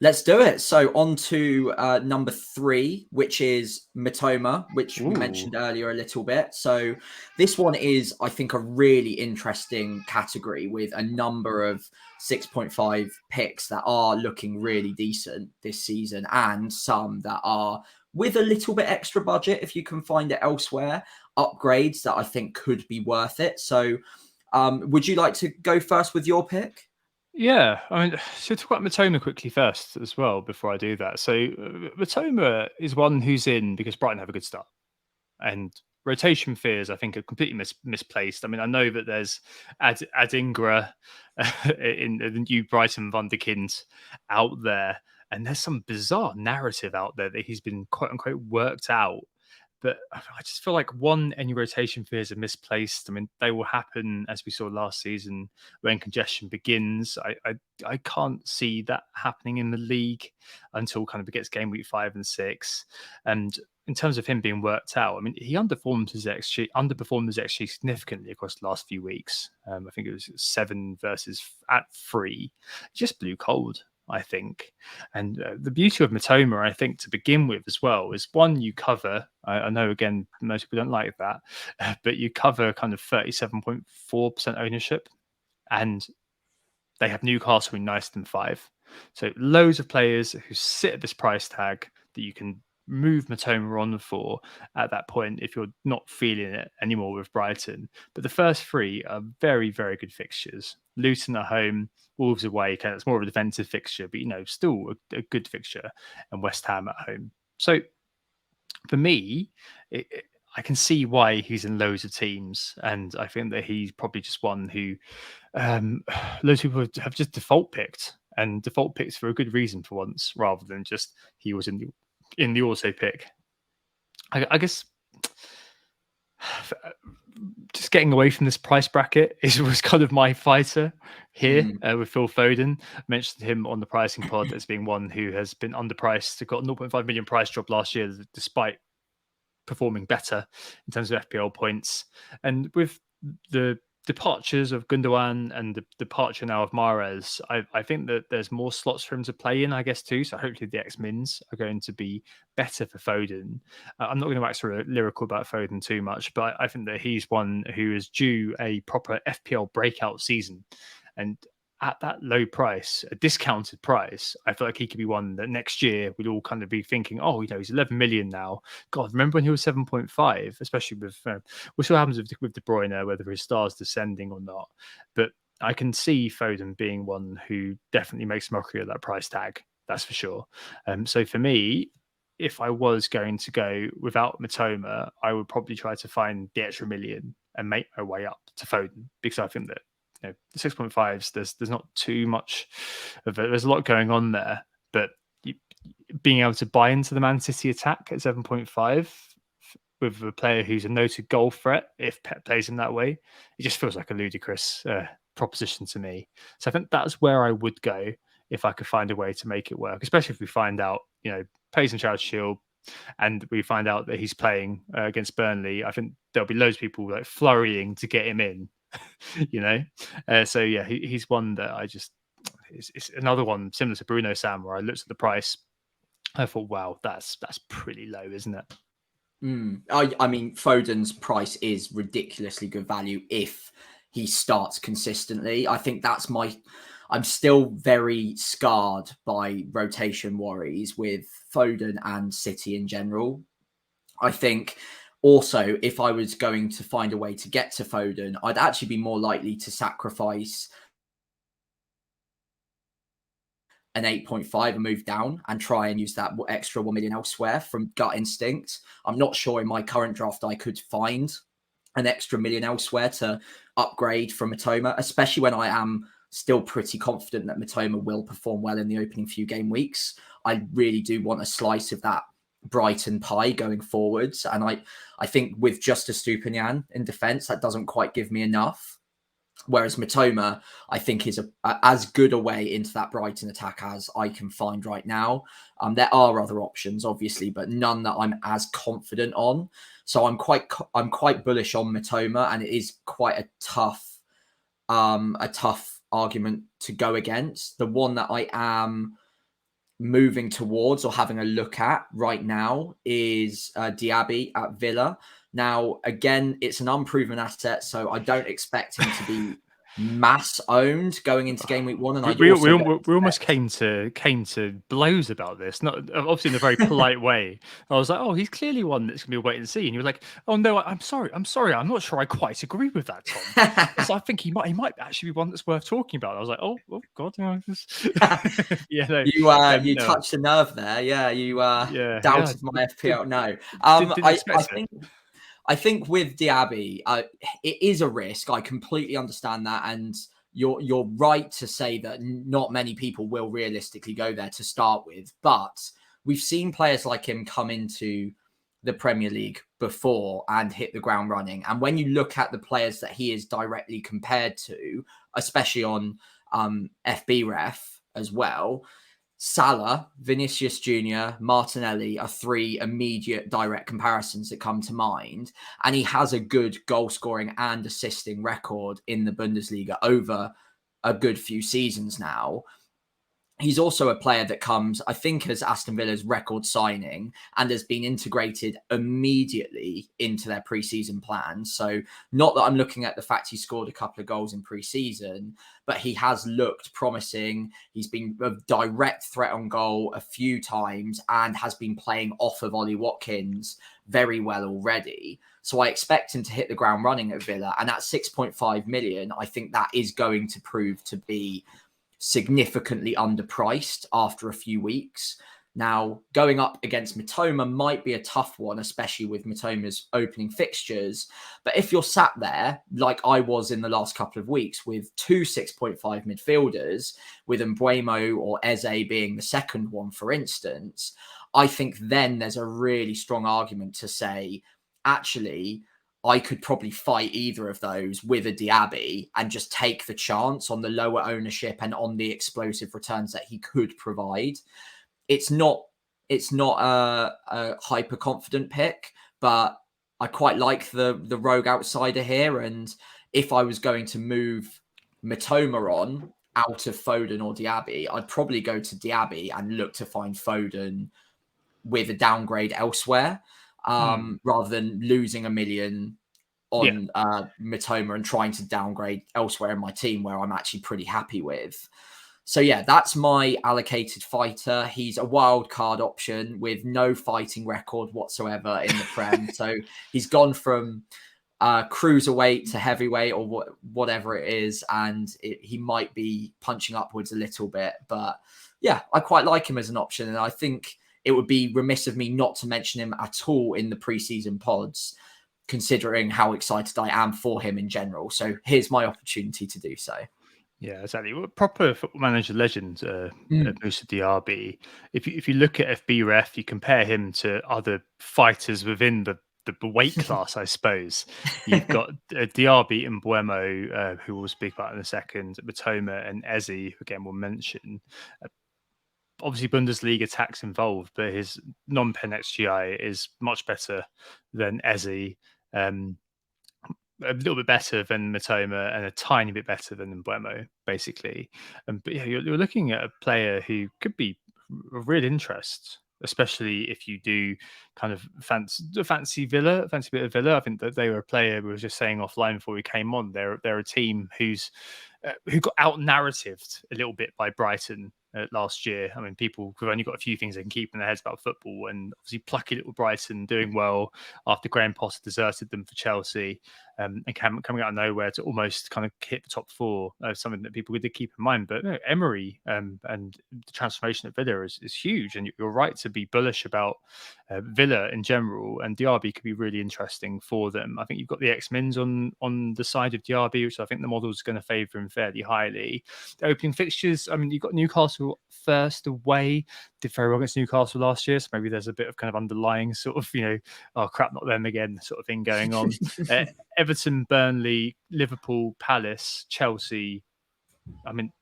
Let's do it. So on to number 3, which is Matoma, which we mentioned earlier a little bit. So this one is, I think, a really interesting category with a number of 6.5 picks that are looking really decent this season, and some that are with a little bit extra budget, if you can find it elsewhere, upgrades that I think could be worth it. So would you like to go first with your pick? Yeah, I mean, so talk about Matoma quickly first as well before I do that. So Matoma is one who's in because Brighton have a good start, and rotation fears I think are completely misplaced. I mean, I know that there's Adingra in the new Brighton Wunderkind out there, and there's some bizarre narrative out there that he's been quote unquote worked out. But I just feel like any rotation fears are misplaced. I mean, they will happen as we saw last season when congestion begins. I can't see that happening in the league until kind of it gets game week 5 and 6. And in terms of him being worked out, I mean, he underperformed his XG significantly across the last few weeks. I think it was 7 versus at 3. Just blew cold, I think. And the beauty of Matoma, I think, to begin with as well, is one, you cover, I know, again, most people don't like that, but you cover kind of 37.4% ownership, and they have Newcastle in nicer than 5. So loads of players who sit at this price tag that you can move Matoma on for at that point if you're not feeling it anymore with Brighton. But the first 3 are very, very good fixtures. Luton at home, Wolves away, okay, it's more of a defensive fixture, but still a good fixture, and West Ham at home. So for me, I can see why he's in loads of teams, and I think that he's probably just one who loads of people have just default picked, and default picked for a good reason for once, rather than just he was in the auto pick. I guess just getting away from this price bracket was kind of my fighter here with Phil Foden. I mentioned him on the pricing pod as being one who has been underpriced. He got a 0.5 million price drop last year, despite performing better in terms of FPL points. And with the departures of Gundogan and the departure now of Mahrez, I think that there's more slots for him to play in, I guess, too. So hopefully the X-Mins are going to be better for Foden. I'm not going to wax lyrical about Foden too much, but I think that he's one who is due a proper FPL breakout season. And at that low price, a discounted price, I feel like he could be one that next year we'd all kind of be thinking, oh, he's 11 million now. God, remember when he was 7.5, especially with, we'll see what happens with De Bruyne, whether his star's descending or not. But I can see Foden being one who definitely makes mockery of that price tag. That's for sure. So for me, if I was going to go without Matoma, I would probably try to find the extra million and make my way up to Foden, because I think that the 6.5s, there's not too much of it. There's a lot going on there, but being able to buy into the Man City attack at 7.5 with a player who's a noted goal threat, if Pep plays him that way, it just feels like a ludicrous proposition to me. So I think that's where I would go if I could find a way to make it work, especially if we find out, plays in Charles Shield, and we find out that he's playing against Burnley. I think there'll be loads of people like flurrying to get him in. So yeah, he's one that I just, it's another one similar to Bruno Sam, where I looked at the price, I thought, wow, that's pretty low, isn't it? I mean, Foden's price is ridiculously good value if he starts consistently. I think I'm still very scarred by rotation worries with Foden and City in general. I think also, if I was going to find a way to get to Foden, I'd actually be more likely to sacrifice an 8.5 and move down and try and use that extra 1 million elsewhere from gut instinct. I'm not sure in my current draft I could find an extra million elsewhere to upgrade from Matoma, especially when I am still pretty confident that Mitoma will perform well in the opening few game weeks. I really do want a slice of that Brighton pie going forwards. And I think with just a Stupinian in defence, that doesn't quite give me enough. Whereas Mitoma, I think, is as good a way into that Brighton attack as I can find right now. There are other options, obviously, but none that I'm as confident on. So I'm quite bullish on Mitoma, and it is quite a tough argument to go against. The one that I am moving towards or having a look at right now is Diaby at Villa. Now, again, it's an unproven asset, so I don't expect him to be mass owned going into game week 1. And we almost came to blows about this, not obviously in a very polite way. I was like, oh, he's clearly one that's gonna be a wait and see, and you were like, oh no, I'm sorry, I'm not sure I quite agree with that, Tom. So I think he might actually be one that's worth talking about. I was like, oh god, no, yeah, no, you no. touched a nerve there. Yeah, you doubted my FPL. No, I think with Diaby, it is a risk. I completely understand that, and you're right to say that not many people will realistically go there to start with. But we've seen players like him come into the Premier League before and hit the ground running. And when you look at the players that he is directly compared to, especially on FBref as well, Salah, Vinicius Jr., Martinelli are 3 immediate direct comparisons that come to mind. And he has a good goal scoring and assisting record in the Bundesliga over a good few seasons now. He's also a player that comes, I think, as Aston Villa's record signing and has been integrated immediately into their pre-season plans. So not that I'm looking at the fact he scored a couple of goals in pre-season, but he has looked promising. He's been a direct threat on goal a few times and has been playing off of Ollie Watkins very well already. So I expect him to hit the ground running at Villa. And at 6.5 million, I think that is going to prove to be significantly underpriced after a few weeks. Now, going up against Mitoma might be a tough one, especially with Mitoma's opening fixtures. But if you're sat there, like I was in the last couple of weeks, with 2 6.5 midfielders, with Mbeumo or Eze being the second one, for instance, I think then there's a really strong argument to say, actually, I could probably fight either of those with a Diaby and just take the chance on the lower ownership and on the explosive returns that he could provide. It's not a hyper confident pick, but I quite like the rogue outsider here. And if I was going to move Mitoma on out of Foden or Diaby, I'd probably go to Diaby and look to find Foden with a downgrade elsewhere. Rather than losing $1 million on Mitoma and trying to downgrade elsewhere in my team where I'm actually pretty happy with. So yeah, that's my allocated fighter. He's a wild card option with no fighting record whatsoever in the Prem. So he's gone from cruiserweight to heavyweight or whatever it is, and he might be punching upwards a little bit. But yeah, I quite like him as an option, and I think it would be remiss of me not to mention him at all in the preseason pods, considering how excited I am for him in general. So here's my opportunity to do so. Yeah, exactly. Well, proper Football Manager legend, Moussa Diaby. If you look at FBref, you compare him to other fighters within the weight class, I suppose. You've got Diaby and Mbeumo, who we'll speak about in a second, Mitoma and Eze, who again we'll mention. Obviously, Bundesliga tax involved, but his non-pen XGI is much better than Eze. A little bit better than Mitoma and a tiny bit better than Mbeumo, basically. But yeah, you're looking at a player who could be of real interest, especially if you do kind of fancy Villa, fancy bit of Villa. I think that they were a player we were just saying offline before we came on. They're a team who got out narratived a little bit by Brighton last year. I mean, people have only got a few things they can keep in their heads about football, and obviously plucky little Brighton doing well after Graham Potter deserted them for Chelsea. and coming out of nowhere to almost kind of hit the top four, something that people did keep in mind. But Emery and the transformation at Villa is huge, and you're right to be bullish about Villa in general, and Diaby could be really interesting for them. I think you've got the X-Mins on the side of Diaby, which I think the model is going to favour him fairly highly. The opening fixtures, I mean, you've got Newcastle first away, did very well against Newcastle last year, so maybe there's a bit of kind of underlying sort of, oh crap, not them again sort of thing going on. Everton, Burnley, Liverpool, Palace, Chelsea. I mean,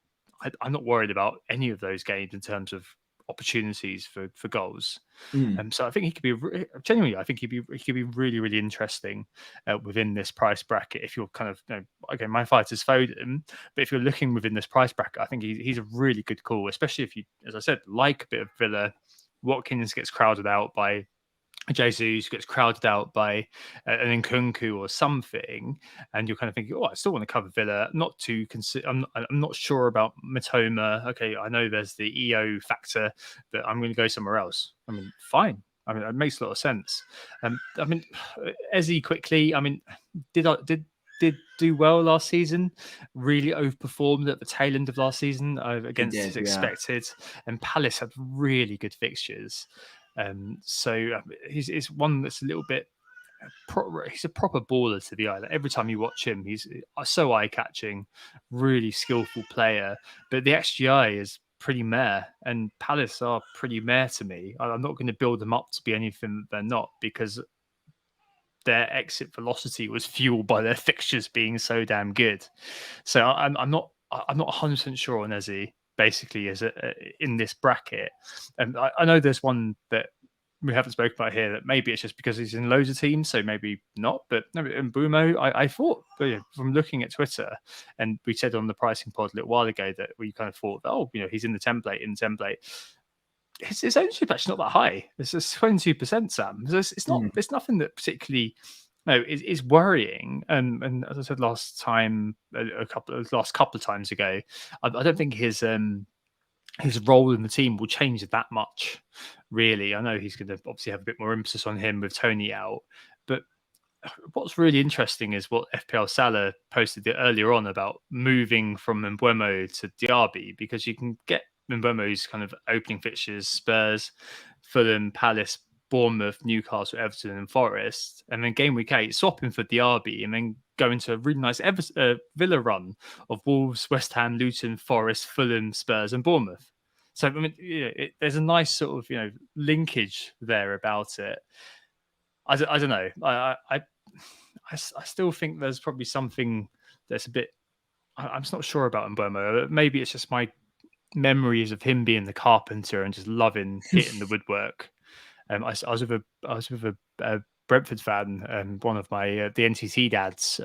I'm not worried about any of those games in terms of opportunities for goals. So I think he could be genuinely. I think he could be really, really interesting within this price bracket. If you're kind of again, my fighter's Foden, but if you're looking within this price bracket, I think he's a really good call, especially if you, as I said, like a bit of Villa. Watkins gets crowded out by Jesus, gets crowded out by an Nkunku or something, and you're kind of thinking, oh, I still want to cover Villa. Not to consider. I'm not sure about Matoma. Okay, I know there's the EO factor, but I'm going to go somewhere else. I mean, fine. I mean, it makes a lot of sense. I mean, Eze quickly. I mean, did do well last season. Really overperformed at the tail end of last season against his expected, and Palace had really good fixtures. So he's one that's a little bit. He's a proper baller to the eye. Like every time you watch him, he's so eye-catching, really skillful player. But the XGI is pretty meh, and Palace are pretty meh to me. I'm not going to build them up to be anything that they're not, because their exit velocity was fueled by their fixtures being so damn good. So I'm not 100% sure on Eze. Basically, as in this bracket, and I know there's one that we haven't spoken about here that maybe it's just because he's in loads of teams, so maybe not. But no, in Mbumo, I thought from looking at Twitter, and we said on the pricing pod a little while ago that we kind of thought, he's in the template. His ownership actually not that high. It's just 22%, Sam. So it's not. It's nothing that particularly. No, is worrying, and as I said last couple of times ago, I don't think his role in the team will change that much. Really, I know he's going to obviously have a bit more emphasis on him with Tony out, but what's really interesting is what FPL Salah posted earlier on about moving from Mbeumo to Diaby, because you can get Mbeumo's kind of opening fixtures: Spurs, Fulham, Palace, Bournemouth, Newcastle, Everton, and Forest, and then game week 8 swapping for Diaby, and then go into a really nice Villa run of Wolves, West Ham, Luton, Forest, Fulham, Spurs, and Bournemouth. So I mean, there's a nice sort of linkage there about it. I don't know. I still think there's probably something that's a bit. I'm just not sure about Mbeumo. Maybe it's just my memories of him being the carpenter and just loving hitting the woodwork. I was with a Brentford fan, one of my the NTT dads,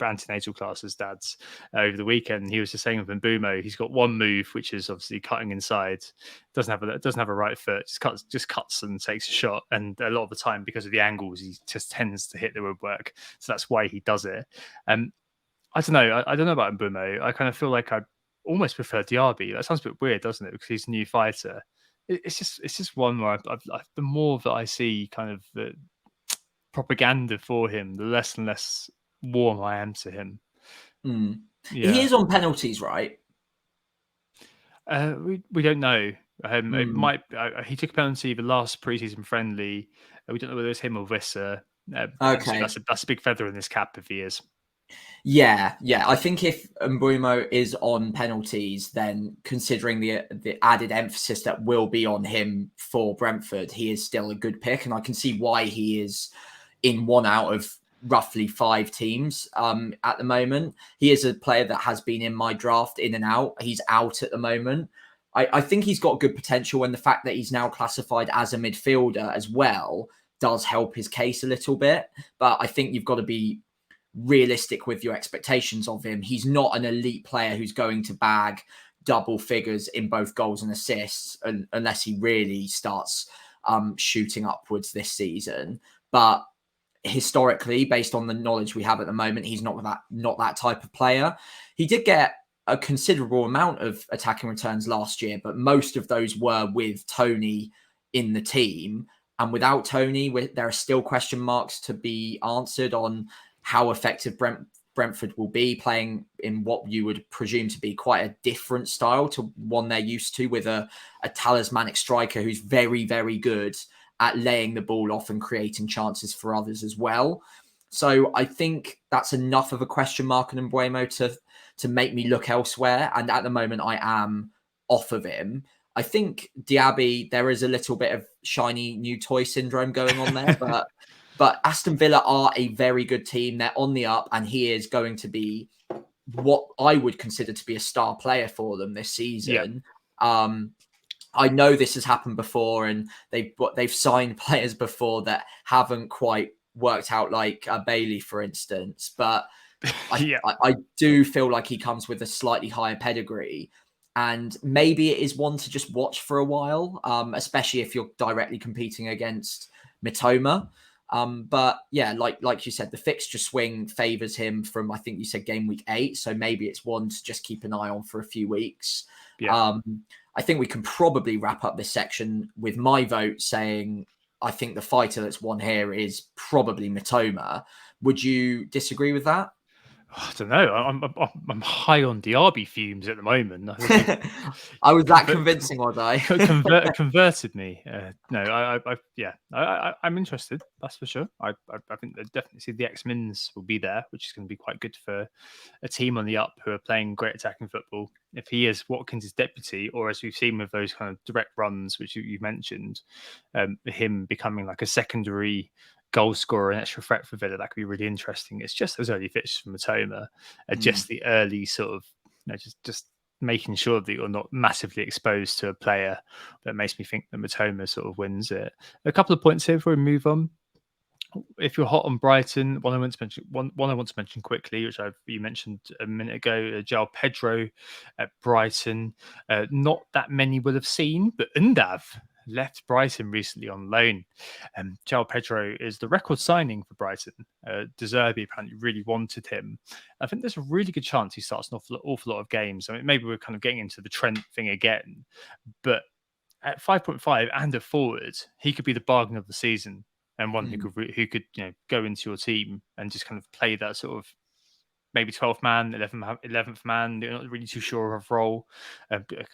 antenatal classes dads, over the weekend. He was just saying with Mbeumo, he's got one move which is obviously cutting inside. Doesn't have a right foot. Just cuts and takes a shot. And a lot of the time, because of the angles, he just tends to hit the woodwork. So that's why he does it. I don't know. I don't know about Mbeumo. I kind of feel like I almost prefer Diaby. That sounds a bit weird, doesn't it? Because he's a new fighter. It's just one where the more that I see kind of the propaganda for him, the less and less warm I am to him. Yeah. He is on penalties, right? We don't know. It might. He took a penalty the last preseason friendly. We don't know whether it's him or Visser. Okay, that's a big feather in his cap if he is. Yeah. I think if Mbeumo is on penalties, then considering the added emphasis that will be on him for Brentford, he is still a good pick, and I can see why he is in one out of roughly 5 teams at the moment. He is a player that has been in my draft in and out. He's out at the moment. I think he's got good potential, and the fact that he's now classified as a midfielder as well does help his case a little bit. But I think you've got to be realistic with your expectations of him. He's not an elite player who's going to bag double figures in both goals and assists unless he really starts shooting upwards this season. But historically, based on the knowledge we have at the moment, he's not that type of player. He did get a considerable amount of attacking returns last year, but most of those were with Tony in the team. And without Tony, there are still question marks to be answered on how effective Brentford will be playing in what you would presume to be quite a different style to one they're used to, with a talismanic striker who's very, very good at laying the ball off and creating chances for others as well. So I think that's enough of a question mark on Mbeumo to make me look elsewhere. And at the moment, I am off of him. I think Diaby, there is a little bit of shiny new toy syndrome going on there, but Aston Villa are a very good team. They're on the up, and he is going to be what I would consider to be a star player for them this season. Yeah. I know this has happened before, and they've signed players before that haven't quite worked out, like Bailey, for instance. But I do feel like he comes with a slightly higher pedigree. And maybe it is one to just watch for a while, especially if you're directly competing against Mitoma. But yeah, like you said, the fixture swing favours him from, I think you said, game week 8. So maybe it's one to just keep an eye on for a few weeks. Yeah. I think we can probably wrap up this section with my vote saying I think the fighter that's won here is probably Mitoma. Would you disagree with that? I don't know. I'm high on Diaby fumes at the moment. I was that convincing, was I? Converted me. No, I'm interested. That's for sure. I think definitely see the X-Mins will be there, which is going to be quite good for a team on the up who are playing great attacking football. If he is Watkins' deputy, or as we've seen with those kind of direct runs, which you mentioned, him becoming like a secondary goal scorer and extra threat for Villa, that could be really interesting. It's just those early fixtures from Mitoma, just the early sort of, just making sure that you're not massively exposed to a player that makes me think that Mitoma sort of wins it. A couple of points here before we move on. If you're hot on Brighton, one I want to mention quickly, which you mentioned a minute ago, João Pedro at Brighton. Not that many will have seen, but Undav left Brighton recently on loan. João Pedro is the record signing for Brighton. De Zerbi apparently really wanted him. I think there's a really good chance he starts an awful lot of games. I mean, maybe we're kind of getting into the Trent thing again, but at 5.5 and a forward, he could be the bargain of the season, and one who could go into your team and just kind of play that sort of maybe 12th man, 11th man. You're not really too sure of role.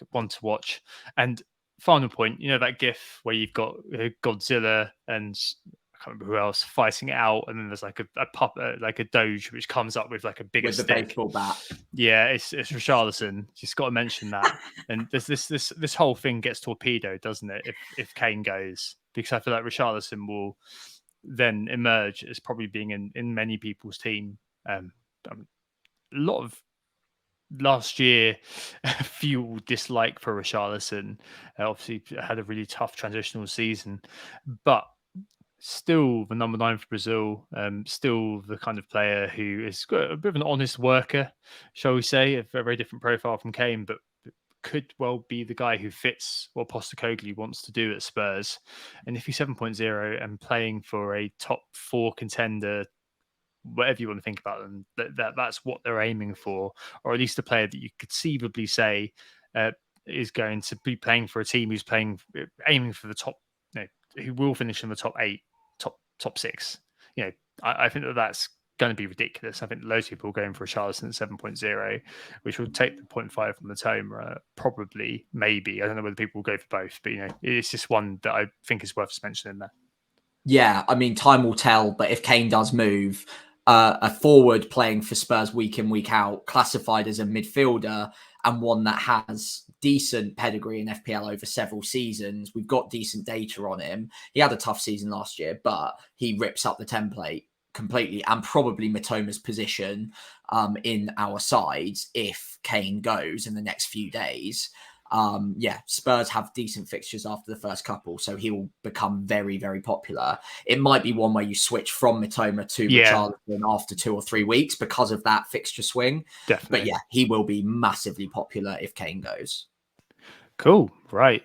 One to watch. And final point, that GIF where you've got Godzilla and I can't remember who else fighting it out, and then there's like a puppet, like a Doge, which comes up with like a bigger stick. The baseball bat. Yeah, it's Richarlison. Just got to mention that. And this whole thing gets torpedoed, doesn't it? If Kane goes, because I feel like Richarlison will then emerge as probably being in many people's team. A lot of last year fuel dislike for Richarlison. Obviously had a really tough transitional season, but still the number 9 for Brazil, still the kind of player who is a bit of an honest worker, shall we say, a very different profile from Kane, but could well be the guy who fits what Postecoglou wants to do at Spurs. And if he's 7.0 and playing for a top 4 contender, whatever you want to think about them, that's what they're aiming for, or at least a player that you could conceivably say is going to be playing for a team who's aiming for the top, who will finish in the top 8, top 6. I think that's going to be ridiculous. I think loads of people are going for a Richarlison at 7.0, which will take the 0.5 from the Mitoma, probably, maybe. I don't know whether people will go for both, but it's just one that I think is worth just mentioning there. Yeah, I mean, time will tell, but if Kane does move, a forward playing for Spurs week in, week out, classified as a midfielder, and one that has decent pedigree in FPL over several seasons. We've got decent data on him. He had a tough season last year, but he rips up the template completely, and probably Mitoma's position in our sides if Kane goes in the next few days. Spurs have decent fixtures after the first couple, so he will become very, very popular. It might be one where you switch from Mitoma to Richarlison after 2 or 3 weeks because of that fixture swing. Definitely. But he will be massively popular if Kane goes. Cool. Right.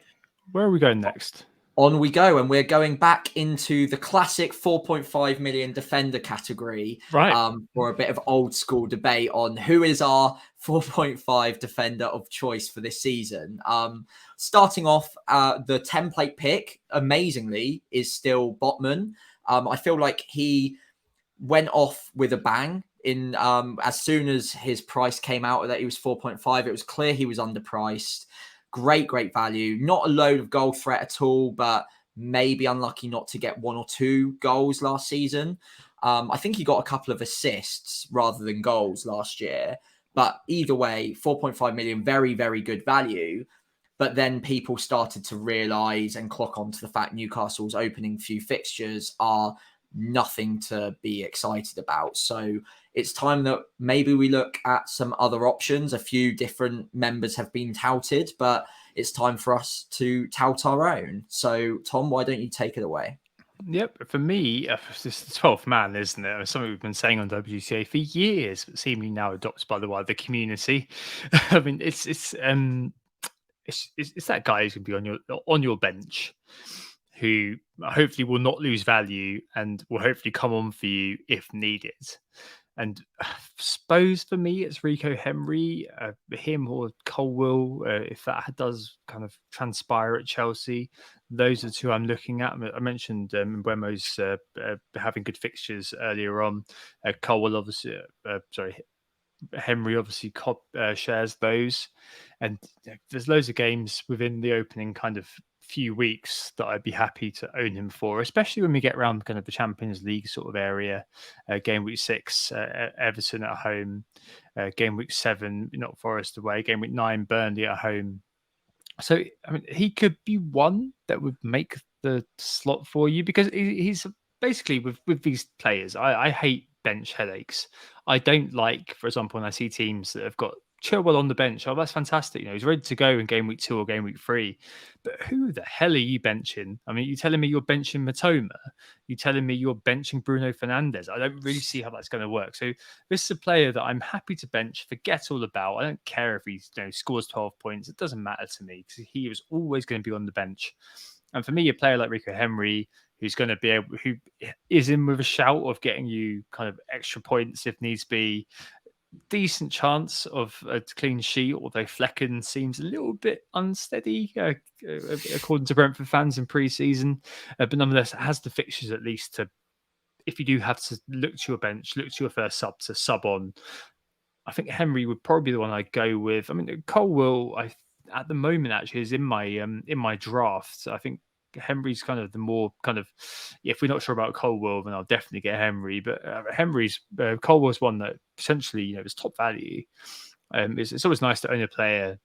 Where are we going next? On we go, and we're going back into the classic 4.5 million defender category, Right. for a bit of old school debate on who is our 4.5 defender of choice for this season. Starting off, the template pick, amazingly, is still Botman. I feel like he went off with a bang in as soon as his price came out that he was 4.5. It was clear he was underpriced. Great value. Not a load of goal threat at all, but maybe unlucky not to get 1 or 2 goals last season. I think he got a couple of assists rather than goals last year. But either way, 4.5 million, very good value. But then people started to realise and clock onto the fact Newcastle's opening few fixtures are nothing to be excited about. So it's time that maybe we look at some other options. A few different members have been touted, but it's time for us to tout our own. So, Tom, why don't you take it away? Yep, for me, this is the 12th man, isn't it? It's something we've been saying on WCA for years, but seemingly now adopted by the wider community. I mean, it's that guy who's going to be on your bench, who hopefully will not lose value and will hopefully come on for you if needed. And suppose for me, it's Rico Henry, him or Colwill, if that does kind of transpire at Chelsea. Those are two I'm looking at. I mentioned Mbuemo's having good fixtures earlier on. Colwill, obviously, Henry obviously shares those. And there's loads of games within the opening kind of few weeks that I'd be happy to own him for, especially when we get around kind of the Champions League sort of area. Game week 6, Everton at home. Game week 7, not Forest away. Game week 9, Burnley at home. So, I mean, he could be one that would make the slot for you, because he's basically with these players. I hate bench headaches. I don't like, for example, when I see teams that have got Chilwell on the bench. Oh, that's fantastic. He's ready to go in game week 2 or game week 3. But who the hell are you benching? I mean, you're telling me you're benching Matoma? You're telling me you're benching Bruno Fernandes? I don't really see how that's going to work. So this is a player that I'm happy to bench, forget all about. I don't care if he scores 12 points. It doesn't matter to me, because he was always going to be on the bench. And for me, a player like Rico Henry, who is in with a shout of getting you kind of extra points if needs be, decent chance of a clean sheet, although Flecken seems a little bit unsteady, according to Brentford fans in pre-season. But nonetheless, it has the fixtures at least to, if you do have to look to your bench, look to your first sub to sub on. I think Henry would probably be the one I'd go with. I mean, Colwill, at the moment actually is in my draft. I think Henry's kind of the more kind of, if we're not sure about Colwill, then I'll definitely get Henry. But Colwill's one that potentially is top value. It's always nice to own a player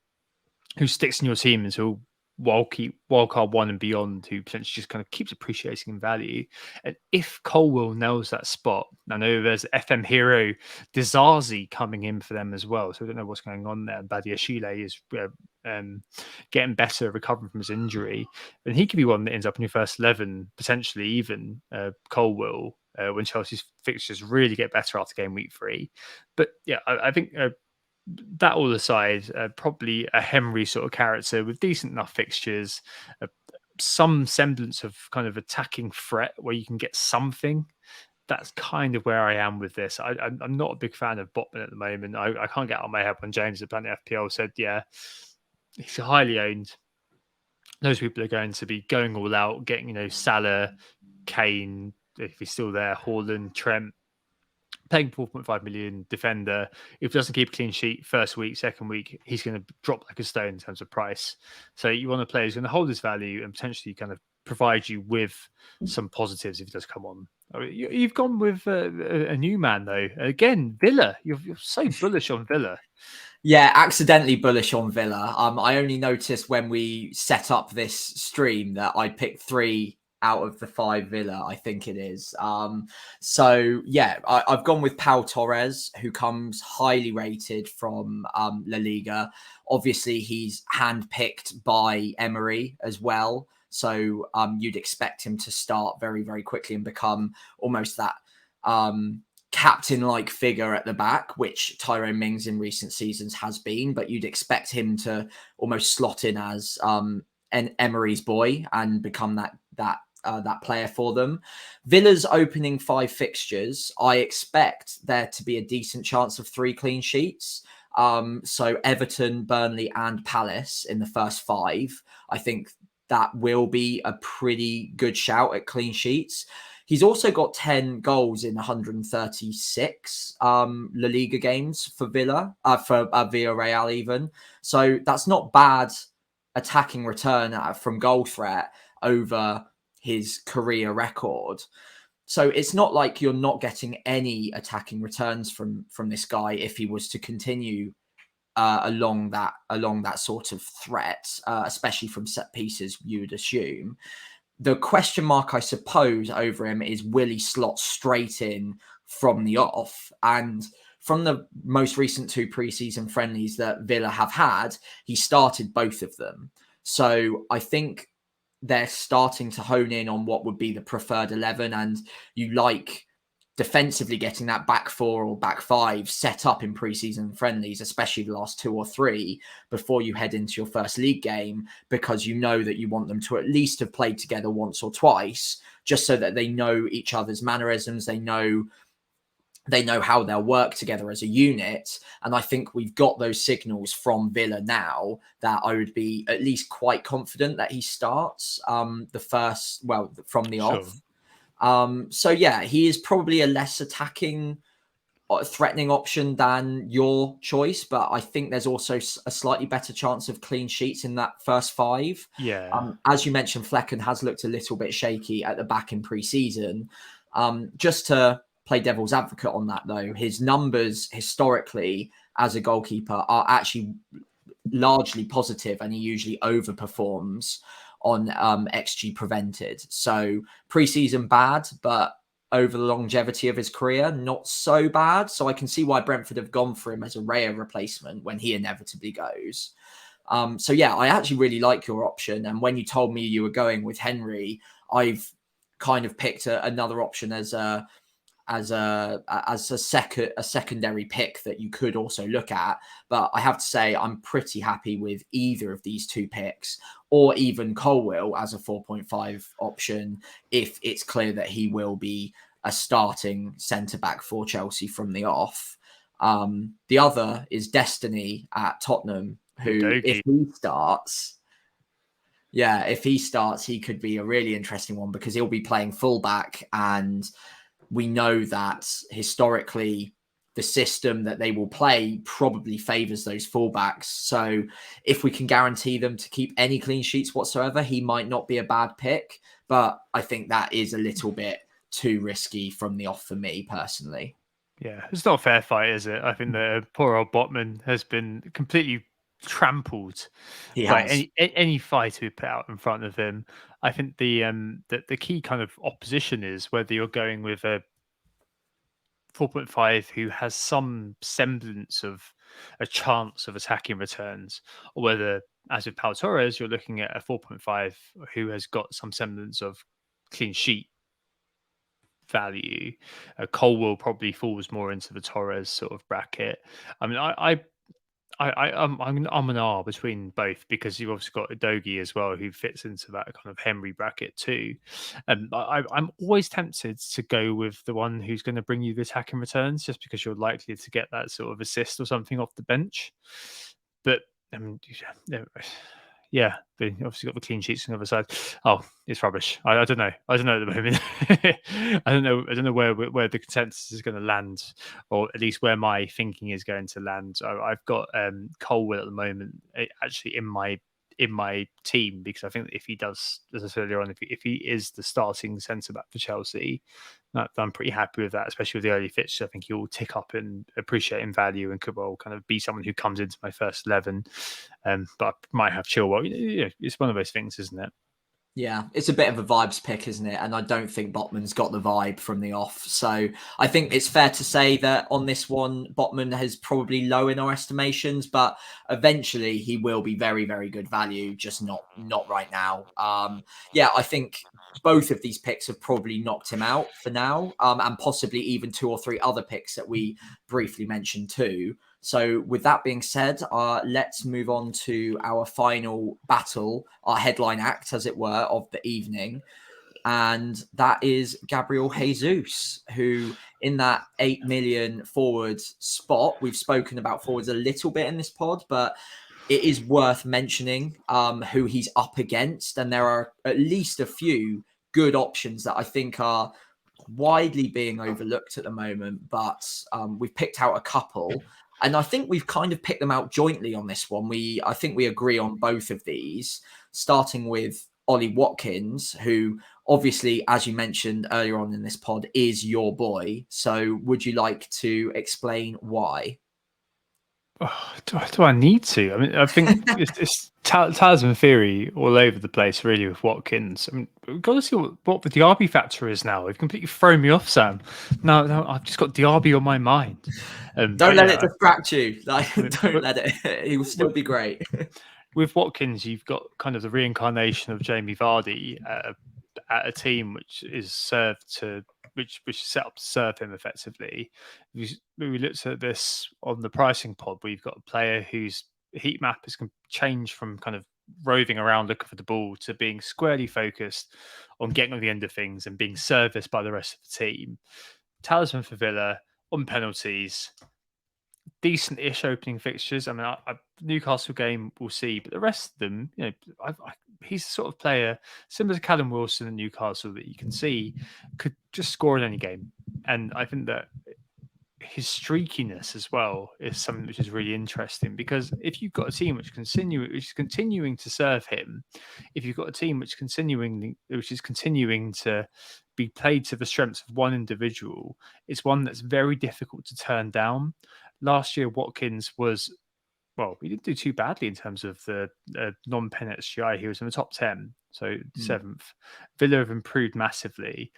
who sticks in your team until wildcard 1 and beyond, who potentially just kind of keeps appreciating in value. And if Colwill nails that spot, I know there's FM hero Dizazi coming in for them as well, so I don't know what's going on there. And Badiashile is getting better, recovering from his injury, and he could be one that ends up in your first 11, potentially even Colwill, when Chelsea's fixtures really get better after game week 3. But yeah, I think that all aside, probably a Henry sort of character with decent enough fixtures, some semblance of kind of attacking threat where you can get something. That's kind of where I am with this. I'm not a big fan of Botman at the moment. I can't get out of my head when James at Planet FPL said, yeah, he's highly owned. Those people are going to be going all out, getting, Salah, Kane, if he's still there, Haaland, Trent, paying 4.5 million defender. If he doesn't keep a clean sheet first week, second week, he's going to drop like a stone in terms of price. So you want a player who's going to hold his value and potentially kind of provide you with some positives if he does come on. You've gone with a new man, though. Again, Villa. You're so bullish on Villa. Yeah, accidentally bullish on Villa. I only noticed when we set up this stream that I picked 3 out of the 5 Villa, I think it is. So yeah, I've gone with Pau Torres, who comes highly rated from La Liga. Obviously, he's handpicked by Emery as well. So you'd expect him to start very, very quickly and become almost that captain-like figure at the back, which Tyrone Mings in recent seasons has been. But you'd expect him to almost slot in as Emery's boy and become that player for them. Villa's opening 5 fixtures, I expect there to be a decent chance of 3 clean sheets. So Everton, Burnley, and Palace in the first 5. I think that will be a pretty good shout at clean sheets. He's also got 10 goals in 136 La Liga games for Villarreal even. So that's not bad attacking return from goal threat over his career record. So it's not like you're not getting any attacking returns from this guy if he was to continue along that sort of threat, especially from set pieces, you would assume. The question mark, I suppose, over him is will he slot straight in from the off? And from the most recent 2 preseason friendlies that Villa have had, he started both of them. So I think they're starting to hone in on what would be the preferred 11. And you like defensively getting that back 4 or back 5 set up in preseason friendlies, especially the last 2 or 3 before you head into your first league game, because you know that you want them to at least have played together once or twice, just so that they know each other's mannerisms. They know how they'll work together as a unit. And I think we've got those signals from Villa now that I would be at least quite confident that he starts from the off. So yeah, he is probably a less attacking, threatening option than your choice, but I think there's also a slightly better chance of clean sheets in that first 5. Yeah. As you mentioned, Flecken has looked a little bit shaky at the back in pre-season. Just to play devil's advocate on that, though, his numbers historically as a goalkeeper are actually largely positive, and he usually overperforms on XG prevented. So pre-season bad, but over the longevity of his career, not so bad. So I can see why Brentford have gone for him as a Raya replacement when he inevitably goes. So yeah, I actually really like your option. And when you told me you were going with Henry, I've kind of picked another option as a secondary pick that you could also look at. But I have to say I'm pretty happy with either of these 2 picks, or even Colwill as a 4.5 option if it's clear that he will be a starting centre-back for Chelsea from the off. The other is Destiny at Tottenham, who, if he starts, he could be a really interesting one because he'll be playing fullback, and we know that historically the system that they will play probably favours those fullbacks. So if we can guarantee them to keep any clean sheets whatsoever, he might not be a bad pick. But I think that is a little bit too risky from the off for me personally. Yeah, it's not a fair fight, is it? I think that poor old Botman has been completely trampled by any fighter who put out in front of him. I think the key kind of opposition is whether you're going with a 4.5 who has some semblance of a chance of attacking returns, or whether, as with Pau Torres, you're looking at a 4.5 who has got some semblance of clean sheet value. Colwill probably falls more into the Torres sort of bracket. I mean, I'm an R between both, because you've obviously got Udogie as well, who fits into that kind of Henry bracket too. And I'm always tempted to go with the one who's going to bring you the attacking returns, just because you're likely to get that sort of assist or something off the bench. But yeah, they obviously got the clean sheets on the other side. Oh, it's rubbish. I don't know. I don't know at the moment. I don't know where the consensus is going to land, or at least where my thinking is going to land. I've got Colwill at the moment actually in my team, because I think that if he does, as I said earlier on, if he is the starting centre back for Chelsea, I'm pretty happy with that, especially with the early fixtures. I think he'll tick up and appreciate in value, and could well kind of be someone who comes into my first 11. But I might have Chilwell. It's one of those things, isn't it? Yeah, it's a bit of a vibes pick, isn't it? And I don't think Botman's got the vibe from the off. So I think it's fair to say that on this one, Botman has probably low in our estimations, but eventually he will be very, very good value, just not right now. Yeah, I think both of these picks have probably knocked him out for now, and possibly even 2 or 3 other picks that we briefly mentioned too. So with that being said, let's move on to our final battle, our headline act, as it were, of the evening. And that is Gabriel Jesus, who in that 8 million forward spot, we've spoken about forwards a little bit in this pod, but it is worth mentioning who he's up against. And there are at least a few good options that I think are widely being overlooked at the moment, but we've picked out a couple. And I think we've kind of picked them out jointly on this one. I think we agree on both of these, starting with Ollie Watkins, who obviously, as you mentioned earlier on in this pod, is your boy. So would you like to explain why? Oh, do I need to? I mean, I think it's talisman theory all over the place, really, with Watkins. I mean, we've got to see what the Diaby factor is now. You've completely thrown me off, Sam. No, I've just got Diaby on my mind. Don't let it distract you. Don't let it. He will still be great. With Watkins, you've got kind of the reincarnation of Jamie Vardy at a team which is which is set up to serve him effectively. We looked at this on the pricing pod, where you've got a player whose heat map has changed from kind of roving around looking for the ball to being squarely focused on getting on the end of things and being serviced by the rest of the team. Talisman for Villa on penalties. Decent-ish opening fixtures. I mean, Newcastle game we'll see, but the rest of them, he's the sort of player similar to Callum Wilson at Newcastle that you can see could just score in any game. And I think that his streakiness as well is something which is really interesting, because if you've got a team which is continuing to serve him, if you've got a team which is continuing to be played to the strengths of one individual, it's one that's very difficult to turn down. Last year, Watkins was, well, he didn't do too badly in terms of the non-pen XGI. He was in the top 10, so 7th. Villa have improved massively.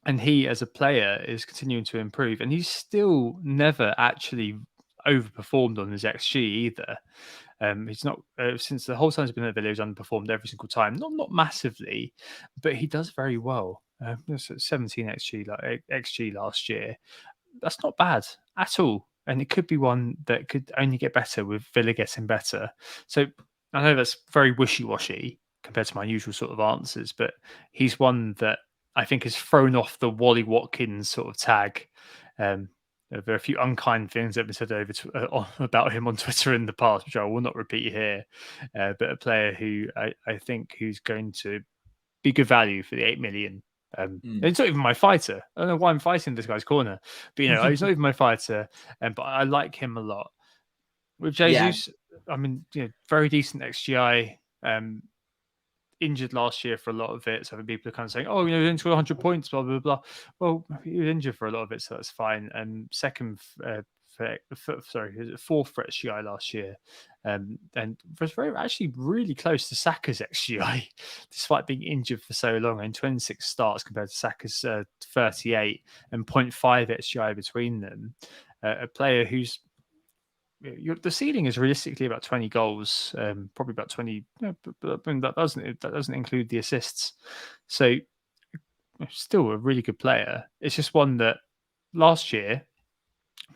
And he, as a player, is continuing to improve. And he's still never actually overperformed on his XG either. He's not, since the whole time he's been at Villa, he's underperformed every single time. Not massively, but he does very well. 17 XG last year. That's not bad at all. And it could be one that could only get better with Villa getting better. So I know that's very wishy-washy compared to my usual sort of answers, but he's one that I think has thrown off the Wally Watkins sort of tag. There are a few unkind things that have been said about him on Twitter in the past, which I will not repeat here. But a player who I think who's going to be good value for the 8 million. It's not even my fighter. I don't know why I'm fighting this guy's corner, but he's not even my fighter. But I like him a lot. With Jesus, I mean, very decent XGI. Injured last year for a lot of it, so people are kind of saying, "Oh, he didn't score 100 points." Blah blah blah. Well, he was injured for a lot of it, so that's fine. And fourth for XGI last year, and was actually really close to Saka's XGI, despite being injured for so long. And 26 starts compared to Saka's 38, and 0.5 XGI between them. A player who's the ceiling is realistically about 20 goals, probably about 20. But that doesn't include the assists. So still a really good player. It's just one that last year,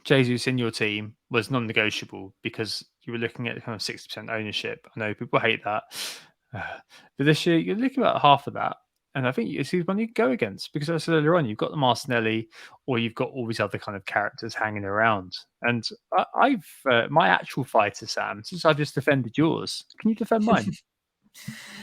Jesus in your team was non-negotiable because you were looking at kind of 60% ownership. I know people hate that, but this year you're looking at half of that. And I think it's one you can go against, because as I said earlier on, you've got the Martinelli, or you've got all these other kind of characters hanging around. And I've my actual fighter, Sam, since I've just defended yours, can you defend mine?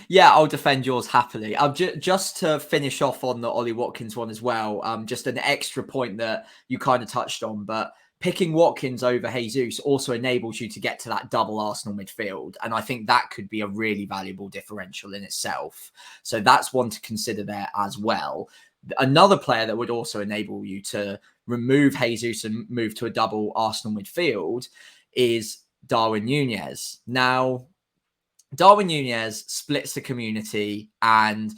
Yeah, I'll defend yours happily. Just to finish off on the Ollie Watkins one as well, just an extra point that you kind of touched on, but picking Watkins over Jesus also enables you to get to that double Arsenal midfield. And I think that could be a really valuable differential in itself. So that's one to consider there as well. Another player that would also enable you to remove Jesus and move to a double Arsenal midfield is Darwin Núñez. Now, Darwin Núñez splits the community, and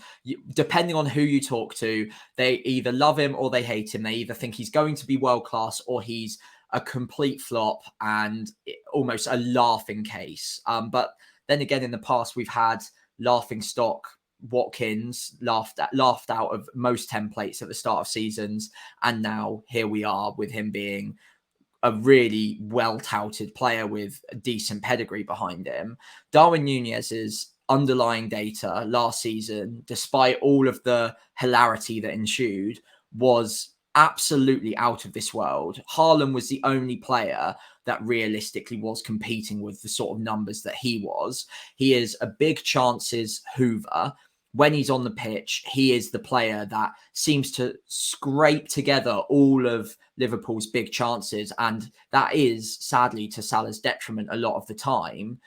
depending on who you talk to, they either love him or they hate him. They either think he's going to be world class or he's a complete flop and almost a laughing case. But then again, in the past, we've had laughing stock Watkins laughed out of most templates at the start of seasons, and now here we are with him being a really well-touted player with a decent pedigree behind him. Darwin Nunez's underlying data last season, despite all of the hilarity that ensued, was absolutely out of this world. Haaland was the only player that realistically was competing with the sort of numbers that he was. He is a big chances hoover. When he's on the pitch, he is the player that seems to scrape together all of Liverpool's big chances. And that is, sadly, to Salah's detriment a lot of the time.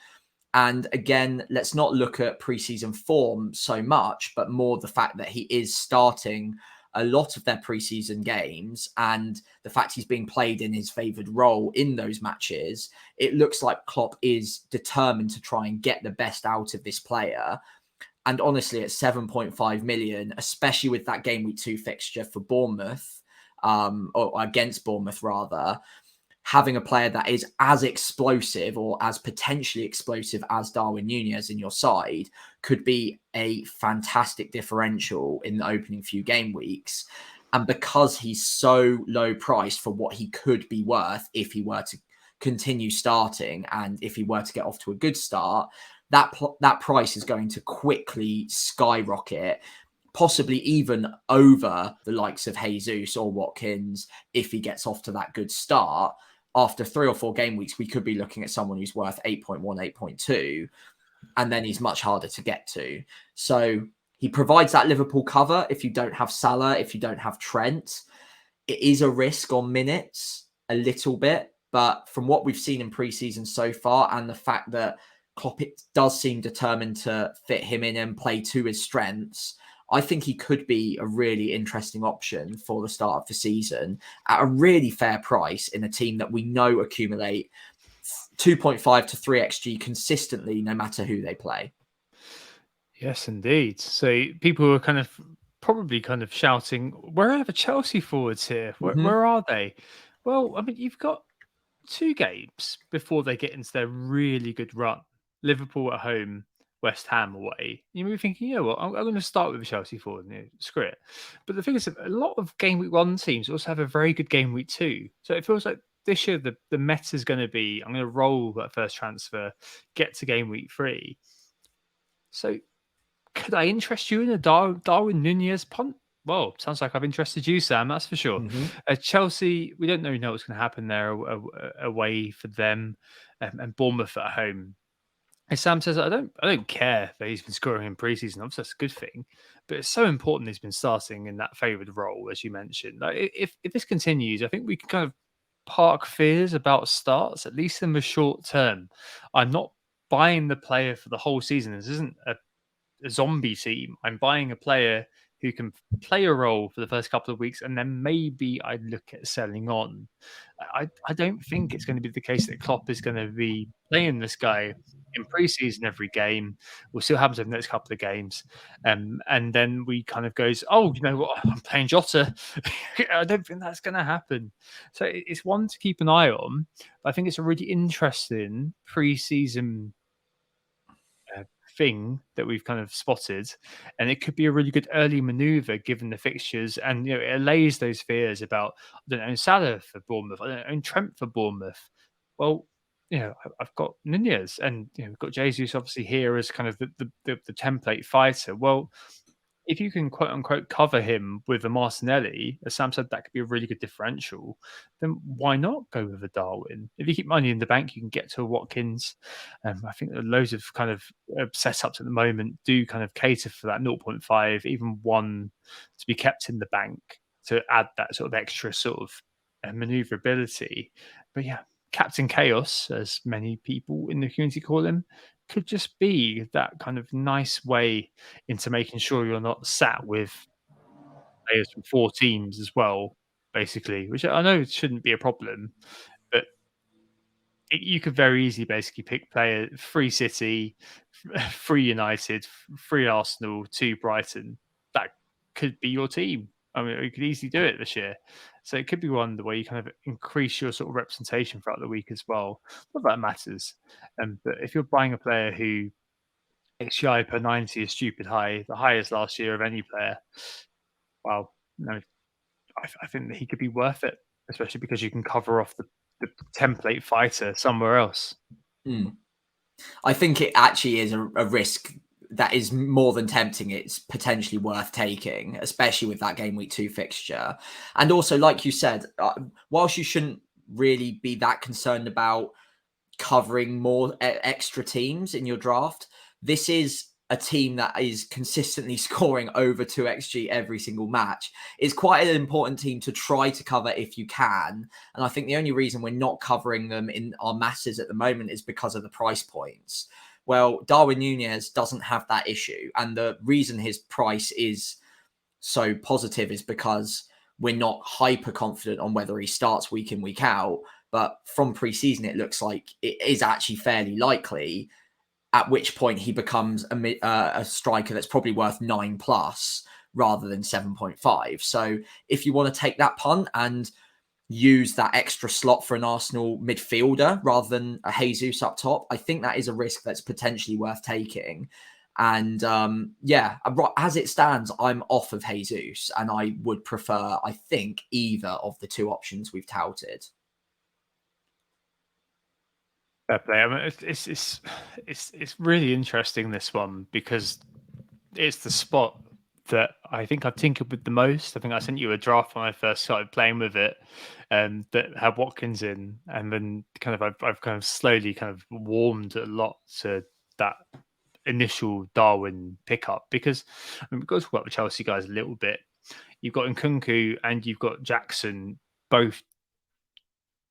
And again, let's not look at preseason form so much, but more the fact that he is starting a lot of their preseason games and the fact he's being played in his favoured role in those matches. It looks like Klopp is determined to try and get the best out of this player. And honestly, at 7.5 million, especially with that game week 2 fixture for Bournemouth, or against Bournemouth rather, having a player that is as explosive or as potentially explosive as Darwin Nunez in your side could be a fantastic differential in the opening few game weeks. And because he's so low priced for what he could be worth if he were to continue starting and if he were to get off to a good start, that price is going to quickly skyrocket, possibly even over the likes of Jesus or Watkins if he gets off to that good start. After 3 or 4 game weeks, we could be looking at someone who's worth 8.1, 8.2, and then he's much harder to get to. So he provides that Liverpool cover if you don't have Salah, if you don't have Trent. It is a risk on minutes, a little bit, but from what we've seen in pre-season so far and the fact that Klopp does seem determined to fit him in and play to his strengths, I think he could be a really interesting option for the start of the season at a really fair price in a team that we know accumulate 2.5 to 3 XG consistently, no matter who they play. Yes, indeed. So people were probably shouting, where are the Chelsea forwards here? Where are they? Well, I mean, you've got 2 games before they get into their really good run. Liverpool at home, West Ham away. You may be thinking, you know what, I'm going to start with the Chelsea forward. Screw it. But the thing is, a lot of game week 1 teams also have a very good game week 2. So it feels like this year the meta is going to be, I'm going to roll that first transfer, get to game week 3. So could I interest you in a Darwin Nunez punt? Well, sounds like I've interested you, Sam. That's for sure. Chelsea, we don't know what's going to happen there away for them, and Bournemouth at home. As Sam says, I don't care that he's been scoring in preseason. Obviously, that's a good thing, but it's so important he's been starting in that favoured role, as you mentioned. Like, if this continues, I think we can kind of park fears about starts, at least in the short term. I'm not buying the player for the whole season. This isn't a zombie team. I'm buying a player who can play a role for the first couple of weeks, and then maybe I'd look at selling on. I don't think it's going to be the case that Klopp is going to be playing this guy in pre-season every game. We'll see what happens over the next couple of games. And then we kind of goes, oh, you know what, I'm playing Jota. I don't think that's going to happen. So it's one to keep an eye on. But I think it's a really interesting pre-season thing that we've kind of spotted, and it could be a really good early maneuver given the fixtures, and it allays those fears about, I don't own Salah for Bournemouth, I don't own Trent for Bournemouth. Well, I've got Nunez, and we've got Jesus obviously here as kind of the template fighter. Well, if you can quote unquote cover him with a Martinelli, as Sam said, that could be a really good differential. Then why not go with a Darwin? If you keep money in the bank, you can get to a Watkins. I think loads of kind of setups at the moment do kind of cater for that 0.5, even 1 to be kept in the bank to add that sort of extra sort of maneuverability. But yeah, Captain Chaos, as many people in the community call him, could just be that kind of nice way into making sure you're not sat with players from 4 teams as well, basically, which I know shouldn't be a problem, but you could very easily basically pick player 3 City, 3 United, 3 Arsenal, 2 Brighton. That could be your team. I mean, you could easily do it this year. So it could be one the way you kind of increase your sort of representation throughout the week as well. Not that matters. But if you're buying a player who XGI per 90 is stupid high, the highest last year of any player, well, I think that he could be worth it, especially because you can cover off the the template fighter somewhere else. I think it actually is a risk that is more than tempting. It's potentially worth taking, especially with that game week 2 fixture. And also, like you said, whilst you shouldn't really be that concerned about covering more extra teams in your draft, this is a team that is consistently scoring over 2xg every single match. It's quite an important team to try to cover if you can. And I think the only reason we're not covering them in our masses at the moment is because of the price points. Well, Darwin Nunez doesn't have that issue. And the reason his price is so positive is because we're not hyper confident on whether he starts week in, week out. But from preseason, it looks like it is actually fairly likely, at which point he becomes a striker that's probably worth 9+ rather than 7.5. So if you want to take that punt and use that extra slot for an Arsenal midfielder rather than a Jesus up top, I think that is a risk that's potentially worth taking. And as it stands, I'm off of Jesus, and I would prefer, I think, either of the two options we've touted. Fair play. I mean, it's really interesting, this one, because it's the spot that I think I've tinkered with the most. I think I sent you a draft when I first started playing with it, that had Watkins in, and then I've kind of slowly kind of warmed a lot to that initial Darwin pickup, because I mean, we've got to talk about the Chelsea guys a little bit. You've got Nkunku and you've got Jackson both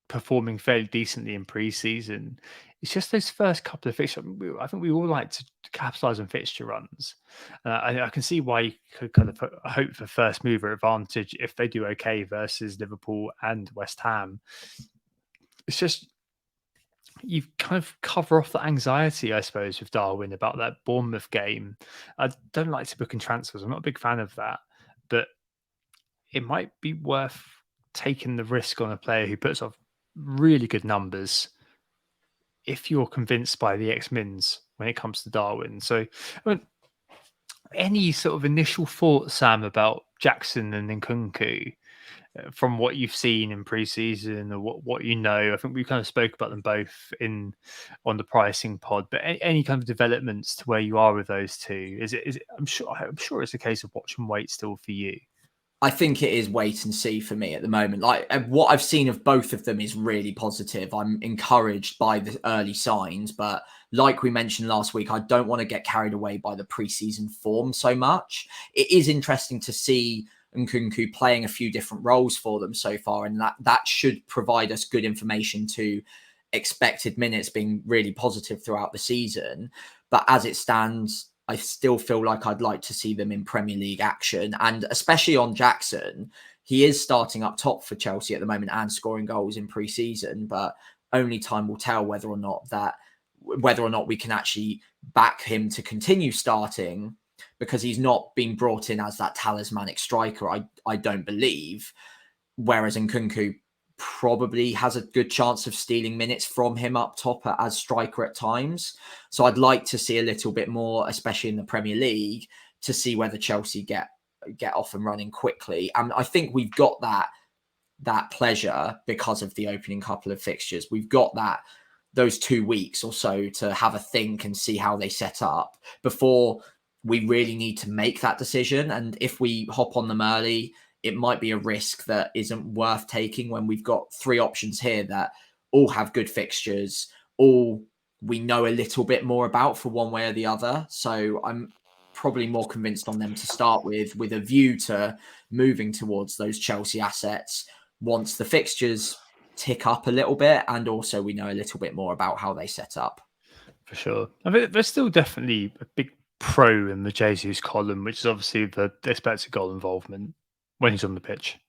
performing fairly decently in pre-season. It's just those first couple of fixtures. I think we all like to capitalize on fixture runs. I can see why you could kind of hope for first mover advantage if they do okay versus Liverpool and West Ham. It's just, you kind of cover off the anxiety, I suppose, with Darwin about that Bournemouth game. I don't like to book in transfers. I'm not a big fan of that, but it might be worth taking the risk on a player who puts off really good numbers if you're convinced by the X-Mins when it comes to Darwin. So, I mean, any sort of initial thoughts, Sam, about Jackson and Nkunku from what you've seen in pre-season, or what you know? I think we kind of spoke about them both on the pricing pod, but any kind of developments to where you are with those two? Is it? I'm sure it's a case of watch and wait still for you. I think it is wait and see for me at the moment. Like, what I've seen of both of them is really positive. I'm encouraged by the early signs, but like we mentioned last week, I don't want to get carried away by the preseason form so much. It is interesting to see Nkunku playing a few different roles for them so far, and that should provide us good information to expected minutes being really positive throughout the season. But as it stands, I still feel like I'd like to see them in Premier League action, and especially on Jackson. He is starting up top for Chelsea at the moment and scoring goals in pre-season, but only time will tell whether or not we can actually back him to continue starting, because he's not been brought in as that talismanic striker, I don't believe. Whereas Nkunku probably has a good chance of stealing minutes from him up top as striker at times. So I'd like to see a little bit more, especially in the Premier League, to see whether Chelsea get off and running quickly. And I think we've got that pleasure because of the opening couple of fixtures. We've got those 2 weeks or so to have a think and see how they set up before we really need to make that decision. And if we hop on them early, it might be a risk that isn't worth taking when we've got 3 options here that all have good fixtures, all we know a little bit more about for one way or the other. So I'm probably more convinced on them to start with a view to moving towards those Chelsea assets once the fixtures tick up a little bit, and also we know a little bit more about how they set up. For sure. I mean, there's still definitely a big pro in the Jesus column, which is obviously the expected goal involvement when he's on the pitch.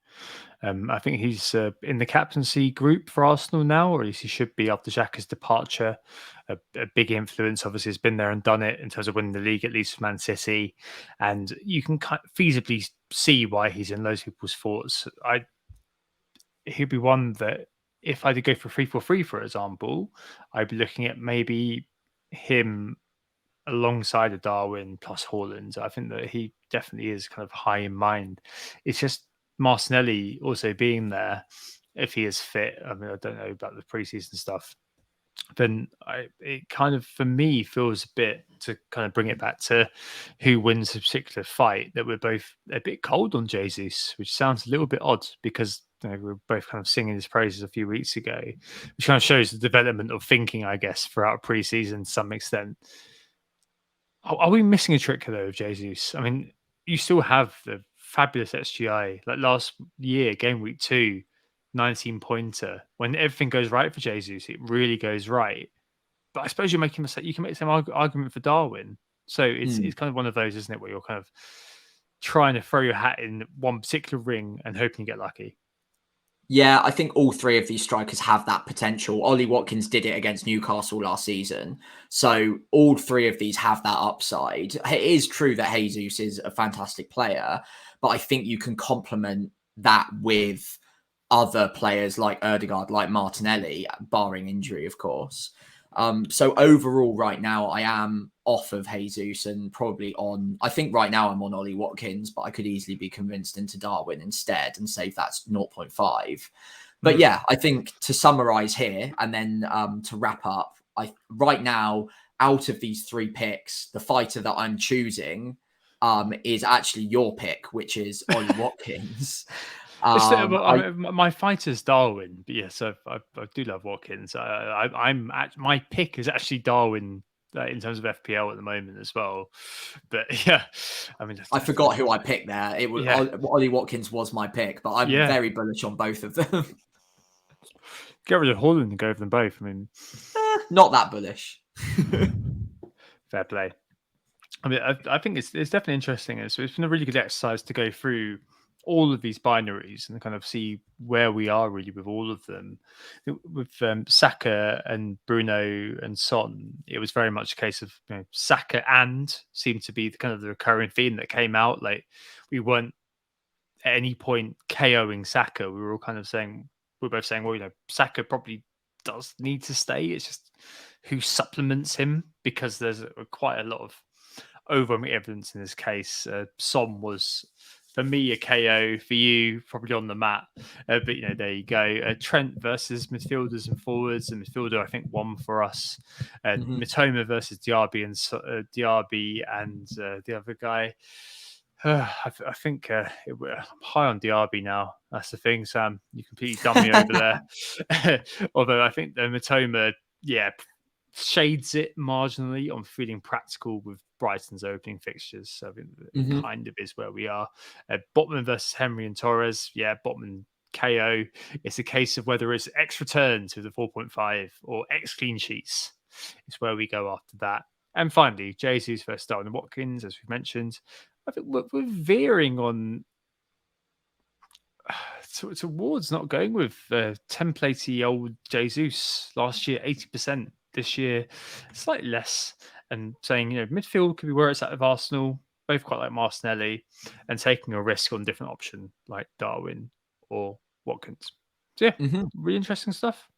I think he's in the captaincy group for Arsenal now, or at least he should be after Xhaka's departure. A big influence, obviously, has been there and done it in terms of winning the league, at least for Man City. And you can feasibly see why he's in those people's thoughts. He'd be one that, if I did go for 3-4-3, for example, I'd be looking at maybe him alongside a Darwin plus Haaland. I think that he definitely is kind of high in mind. It's just Martinelli also being there. if he is fit. I mean, I don't know about the preseason stuff. Then it kind of, for me, feels a bit, to kind of bring it back to who wins a particular fight, that we're both a bit cold on Jesus, which sounds a little bit odd because we were both kind of singing his praises a few weeks ago, which kind of shows the development of thinking, I guess, throughout preseason to some extent. Are we missing a trick though of Jesus? I mean, you still have the fabulous SGI, like last year, game week 2, 19 pointer. When everything goes right for Jesus, it really goes right. But I suppose you're making you can make the same argument for Darwin. So it's kind of one of those, isn't it, where you're kind of trying to throw your hat in one particular ring and hoping you get lucky. Yeah, I think all three of these strikers have that potential. Ollie Watkins did it against Newcastle last season. So all three of these have that upside. It is true that Jesus is a fantastic player, but I think you can complement that with other players like Erdegaard, like Martinelli, barring injury, of course. So overall, right now, I am off of Jesus and probably on, I think right now I'm on Ollie Watkins, but I could easily be convinced into Darwin instead and save that 0.5. But yeah, I think to summarize here and then to wrap up, right now, out of these 3 picks, the fighter that I'm choosing is actually your pick, which is Ollie Watkins. My fighter's Darwin, but yes, I do love Watkins. My pick is actually Darwin in terms of FPL at the moment as well. But yeah, I mean, I forgot who I picked there. It was Ollie Watkins was my pick, but I'm very bullish on both of them. Get rid of Holland and go for them both. I mean, not that bullish. Fair play. I mean, I think it's definitely interesting. It's been a really good exercise to go through all of these binaries and kind of see where we are really with all of them. With Saka and Bruno and Son, it was very much a case of Saka and seemed to be the kind of the recurring theme that came out. Like, we weren't at any point KOing Saka. We were all kind of saying, we're both saying, well, Saka probably does need to stay. It's just who supplements him, because there's quite a lot of overwhelming evidence in this case. Son was, for me, a KO. For you, probably on the mat. But there you go. Trent versus midfielders and forwards. And midfielder, I think, won for us. Mitoma versus Diaby and the other guy. I think I'm high on Diaby now. That's the thing, Sam. You completely dumbed me over there. Although I think the Mitoma, shades it marginally on feeling practical with Brighton's opening fixtures. So I think it kind of is where we are. Botman versus Henry and Torres. Yeah, Botman KO. It's a case of whether it's X returns with the 4.5 or X clean sheets. It's where we go after that. And finally, Jesus versus Darwin and Watkins, as we've mentioned. I think we're veering on towards not going with templatey old Jesus last year, 80%. This year, slightly less, and saying, midfield could be where it's at with Arsenal. Both quite like Martinelli, and taking a risk on a different option like Darwin or Watkins. So really interesting stuff.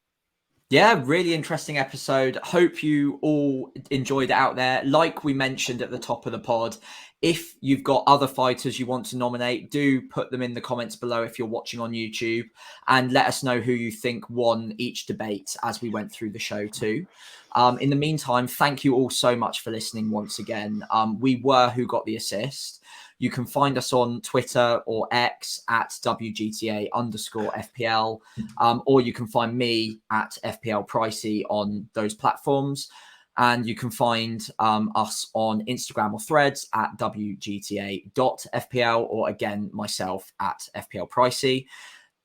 Yeah, really interesting episode. Hope you all enjoyed it out there. Like we mentioned at the top of the pod, if you've got other fighters you want to nominate, do put them in the comments below if you're watching on YouTube, and let us know who you think won each debate as we went through the show too. In the meantime, thank you all so much for listening once again. We were Who Got the Assist. You can find us on Twitter or X at WGTA_FPL, or you can find me at FPL Pricey on those platforms. And you can find us on Instagram or Threads at WGTA.FPL, or again, myself at FPL Pricey.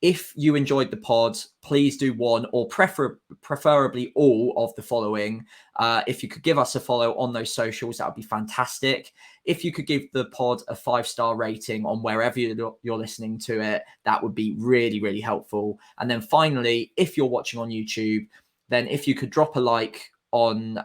If you enjoyed the pod, please do one or preferably all of the following. If you could give us a follow on those socials, that would be fantastic. If you could give the pod a 5-star rating on wherever you're listening to it, that would be really, really helpful. And then finally, if you're watching on YouTube, then if you could drop a like on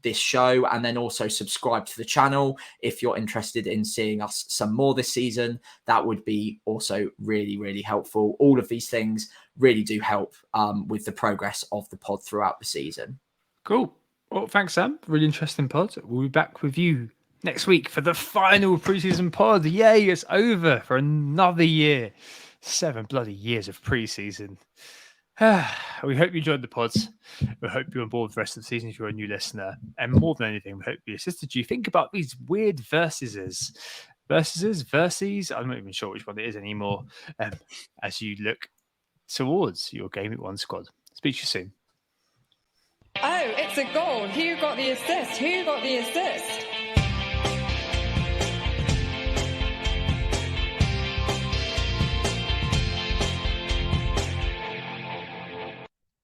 this show, and then also subscribe to the channel if you're interested in seeing us some more this season, that would be also really, really helpful. All of these things really do help with the progress of the pod throughout the season. Cool. Well, thanks, Sam. Really interesting pod. We'll be back with you next week for the final preseason pod. Yay, it's over for another year. 7 bloody years of preseason. We hope you enjoyed the pods. We hope you're on board for the rest of the season if you're a new listener. And more than anything, we hope we assisted you think about these weird verses. Verses. I'm not even sure which one it is anymore. As you look towards your Game Week 1 squad. Speak to you soon. Oh, it's a goal. Who got the assist? Who got the assist?